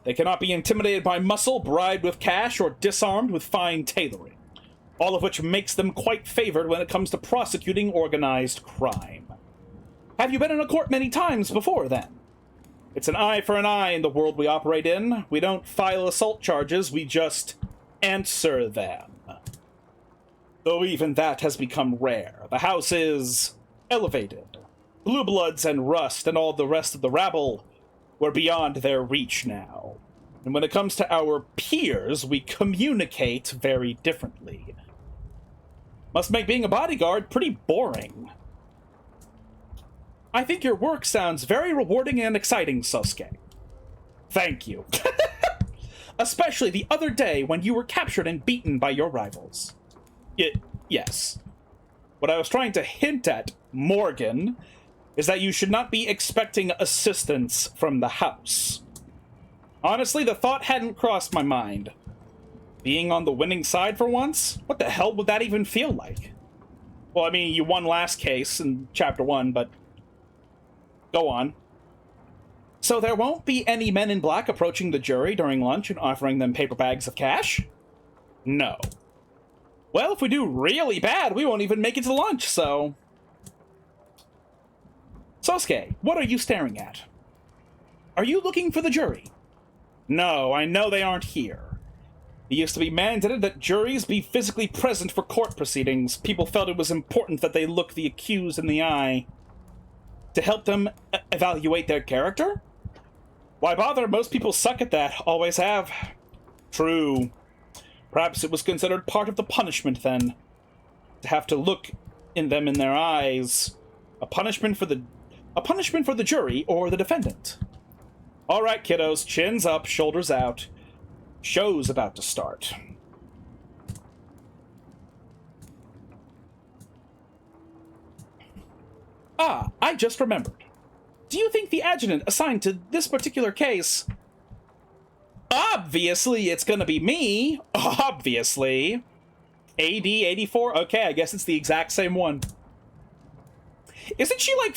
[SPEAKER 1] They cannot be intimidated by muscle, bribed with cash, or disarmed with fine tailoring. All of which makes them quite favored when it comes to prosecuting organized crime. Have you been in a court many times before, then? It's an eye for an eye in the world we operate in. We don't file assault charges, we just answer them. Though even that has become rare. The house is elevated. Blue Bloods and Rust and all the rest of the rabble were beyond their reach now. And when it comes to our peers, we communicate very differently. Must make being a bodyguard pretty boring. I think your work sounds very rewarding and exciting, Sasuke. Thank you. Especially the other day when you were captured and beaten by your rivals. Yes. What I was trying to hint at, Morgan, is that you should not be expecting assistance from the house. Honestly, the thought hadn't crossed my mind. Being on the winning side for once? What the hell would that even feel like? Well, I mean, you won last case in Chapter 1, but go on. So there won't be any men in black approaching the jury during lunch and offering them paper bags of cash? No. Well, if we do really bad, we won't even make it to lunch, so... Sasuke, what are you staring at? Are you looking for the jury? No, I know they aren't here. It used to be mandated that juries be physically present for court proceedings. People felt it was important that they look the accused in the eye to help them evaluate their character? Why bother? Most people suck at that, always have. True. Perhaps it was considered part of the punishment, then. To have to look in their eyes. A punishment for the jury or the defendant. All right, kiddos, chins up, shoulders out. Show's about to start. Ah, I just remembered. Do you think the adjutant assigned to this particular case... Obviously, it's gonna be me. Obviously. AD 84? Okay, I guess it's the exact same one. Isn't she like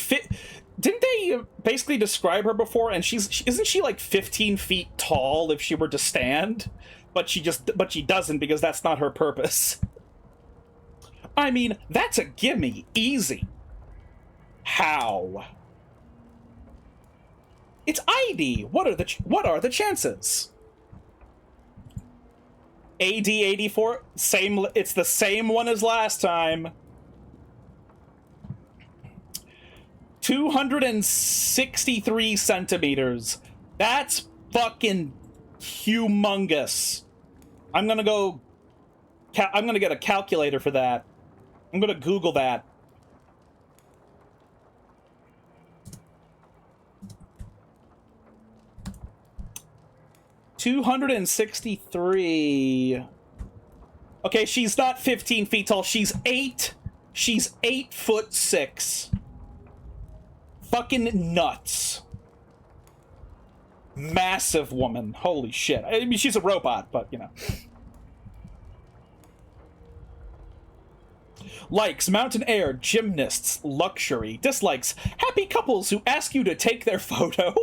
[SPEAKER 1] Didn't they basically describe her before? And isn't she like 15 feet tall if she were to stand? But she doesn't because that's not her purpose. I mean, that's a gimme. Easy. How? It's ID. What are the chances? AD 84, same. It's the same one as last time. 263 centimeters. That's fucking humongous. I'm gonna get a calculator for that. I'm gonna Google that. $263. Okay, she's not 15 feet tall. She's 8. She's 8'6". Fucking nuts. Massive woman. Holy shit. I mean, she's a robot, but, you know. Likes, mountain air, gymnasts, luxury. Dislikes, happy couples who ask you to take their photo.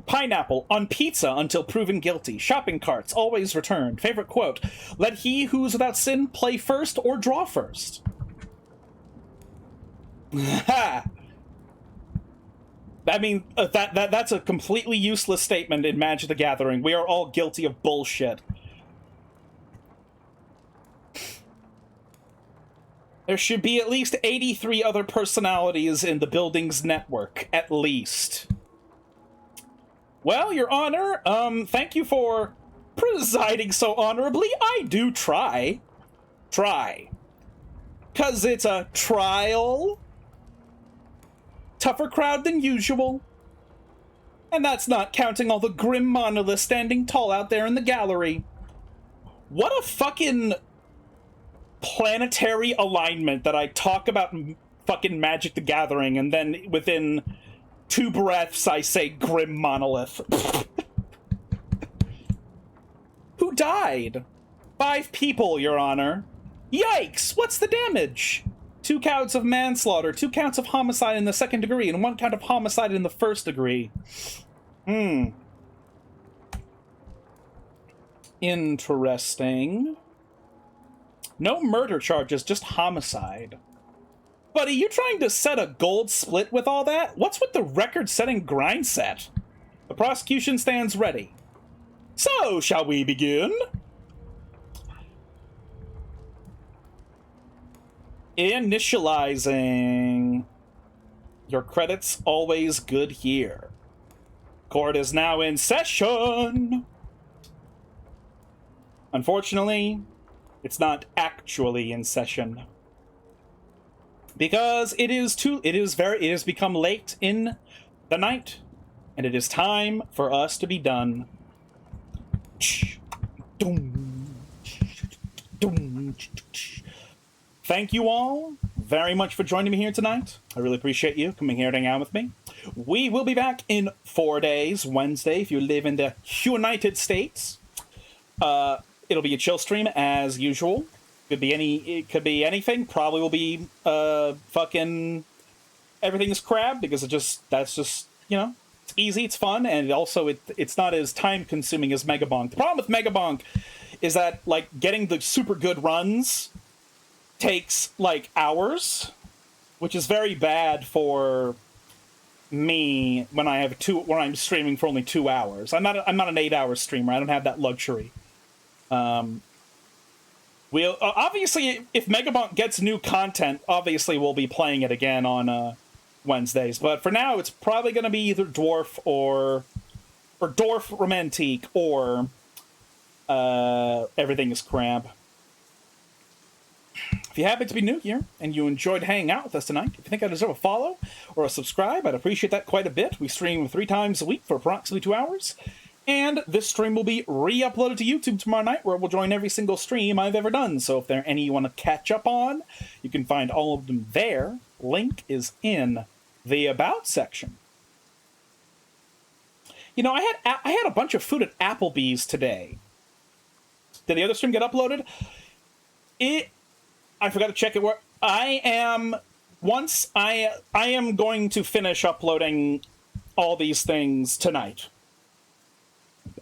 [SPEAKER 1] Pineapple, on pizza until proven guilty. Shopping carts, always returned. Favorite quote, let he who's without sin play first or draw first. Ha! I mean, that's a completely useless statement in Magic the Gathering. We are all guilty of bullshit. There should be at least 83 other personalities in the building's network, at least. Well, Your Honor, thank you for presiding so honorably. I do try. 'Cause it's a trial. Tougher crowd than usual. And that's not counting all the grim monoliths standing tall out there in the gallery. What a fucking planetary alignment that I talk about fucking Magic the Gathering, and then within 2 breaths I say grim monolith. Who died? 5 people, Your Honor. Yikes! What's the damage? 2 counts of manslaughter, 2 counts of homicide in the 2nd degree, and 1 count of homicide in the 1st degree. Interesting. No murder charges, just homicide. Buddy, you trying to set a gold split with all that? What's with the record-setting grind set? The prosecution stands ready. So, shall we begin? Initializing. Your credits always good here. Court is now in session. Unfortunately, it's not actually in session. Because it has become late in the night, and it is time for us to be done. Thank you all very much for joining me here tonight. I really appreciate you coming here to hang out with me. We will be back in 4 days, Wednesday, if you live in the United States. It'll be a chill stream as usual. It could be anything. Probably will be fucking everything's crab, because that's just, you know, it's easy, it's fun, and it's not as time consuming as Megabonk. The problem with Megabonk is that, like, getting the super good runs takes like hours, which is very bad for me when I'm streaming for only 2 hours. I'm not an 8-hour streamer. I don't have that luxury. We'll obviously, if Megabonk gets new content, obviously we'll be playing it again on Wednesdays. But for now, it's probably going to be either Dwarf or Dwarf Romantique or Everything is Crab. If you happen to be new here and you enjoyed hanging out with us tonight, if you think I deserve a follow or a subscribe, I'd appreciate that quite a bit. We stream 3 times a week for approximately 2 hours. And this stream will be re-uploaded to YouTube tomorrow night, where we'll join every single stream I've ever done. So if there are any you want to catch up on, you can find all of them there. Link is in the About section. You know, I had a bunch of food at Applebee's today. Did the other stream get uploaded? I forgot to check it. I am going to finish uploading all these things tonight.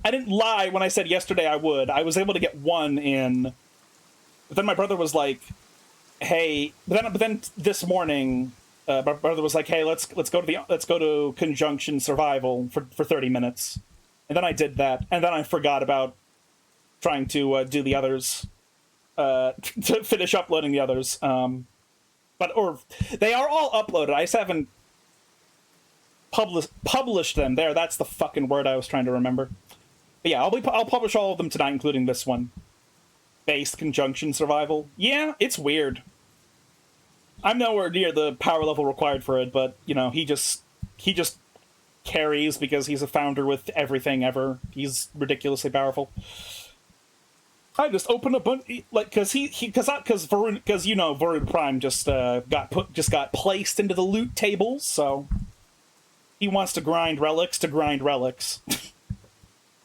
[SPEAKER 1] I didn't lie when I said yesterday I would. I was able to get 1 in. But then my brother was like, hey, but then this morning, my brother was like, "Hey, let's go to Conjunction Survival for 30 minutes," and then I did that, and then I forgot about trying to do the others, to finish uploading the others. Or they are all uploaded. I just haven't published them. There, that's the fucking word I was trying to remember. But yeah, I'll publish all of them tonight, including this one. Based Conjunction Survival. Yeah, it's weird. I'm nowhere near the power level required for it, but you know, he just carries because he's a founder with everything ever. He's ridiculously powerful. I just opened a bunch, like, because Varun Prime just got placed into the loot tables, so he wants to grind relics to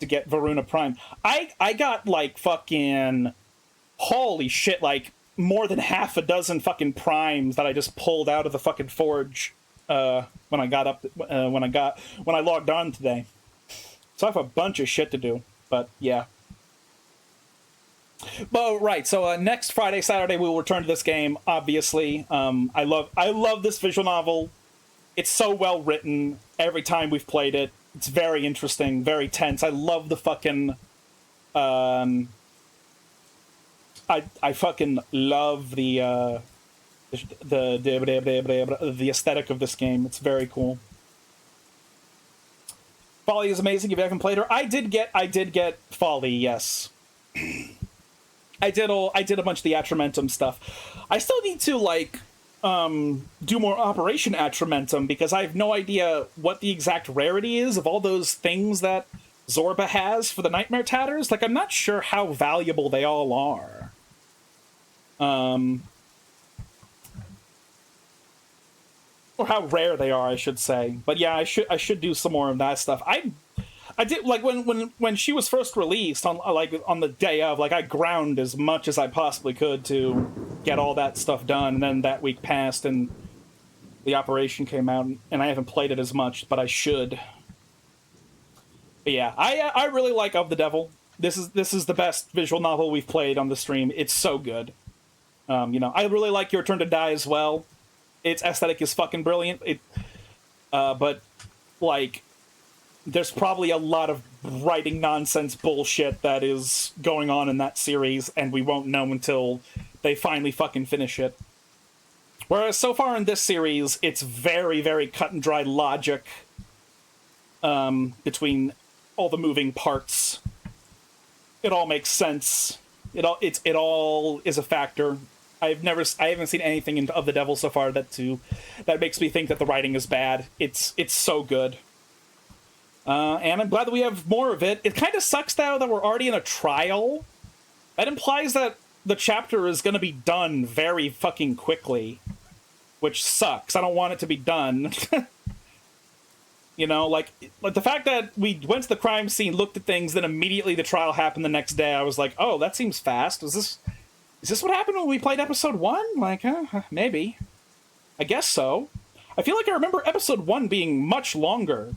[SPEAKER 1] get Varuna Prime. I got like fucking holy shit, like more than half a dozen fucking primes that I just pulled out of the fucking forge when I logged on today. So I have a bunch of shit to do, but yeah. But right, so next Friday, Saturday, we will return to this game. Obviously, I love this visual novel. It's so well written. Every time we've played it, it's very interesting, very tense. I love the fucking. I fucking love the aesthetic of this game. It's very cool. Folly is amazing. If you haven't played her, I did get Folly. Yes. I did a bunch of the Atramentum stuff. I still need to, like, do more Operation Atramentum, because I have no idea what the exact rarity is of all those things that Zorba has for the Nightmare Tatters. Like, I'm not sure how valuable they all are. Or how rare they are, I should say. But yeah, I should do some more of that stuff. I did, like, when she was first released on the day of, like, I ground as much as I possibly could to get all that stuff done, and then that week passed and the Operation came out, and I haven't played it as much, but I should. But yeah, I really like Of the Devil. This is the best visual novel we've played on the stream. It's so good. You know, I really like Your Turn to Die as well. Its aesthetic is fucking brilliant. But like, there's probably a lot of writing nonsense bullshit that is going on in that series, and we won't know until they finally fucking finish it. Whereas so far in this series, it's very, very cut and dry logic between all the moving parts. It all makes sense. It all is a factor. I haven't seen anything Of the Devil so far that makes me think that the writing is bad. It's so good. And I'm glad that we have more of it. It kind of sucks, though, that we're already in a trial. That implies that the chapter is going to be done very fucking quickly. Which sucks. I don't want it to be done. You know, like the fact that we went to the crime scene, looked at things, then immediately the trial happened the next day. I was like, oh, that seems fast. Is this what happened when we played episode 1? Like, maybe. I guess so. I feel like I remember episode 1 being much longer.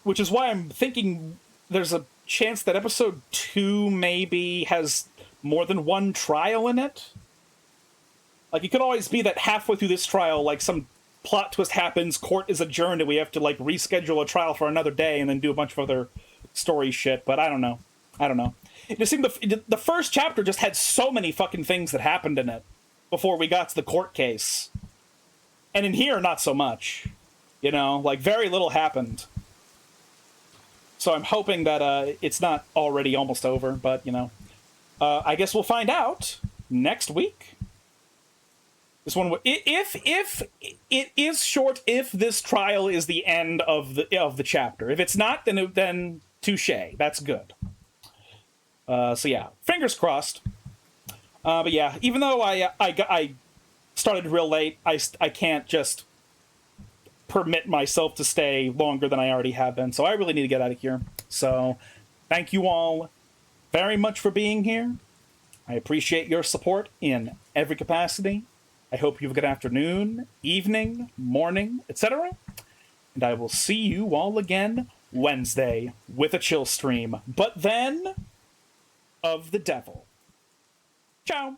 [SPEAKER 1] Which is why I'm thinking there's a chance that episode 2 maybe has more than one trial in it. Like, it could always be that halfway through this trial, like, some plot twist happens, court is adjourned, and we have to, like, reschedule a trial for another day and then do a bunch of other story shit, but I don't know. It just seemed the first chapter just had so many fucking things that happened in it before we got to the court case. And in here, not so much. You know, like, very little happened. So I'm hoping that it's not already almost over, but, you know. I guess we'll find out next week. This one, if it is short, if this trial is the end of the chapter. If it's not, then touche. That's good. So yeah, fingers crossed. But yeah, even though I started real late, I can't just permit myself to stay longer than I already have been, so I really need to get out of here. So thank you all very much for being here. I appreciate your support in every capacity. I hope you have a good afternoon, evening, morning, etc. And I will see you all again Wednesday with a chill stream. But then, Of the Devil. Ciao!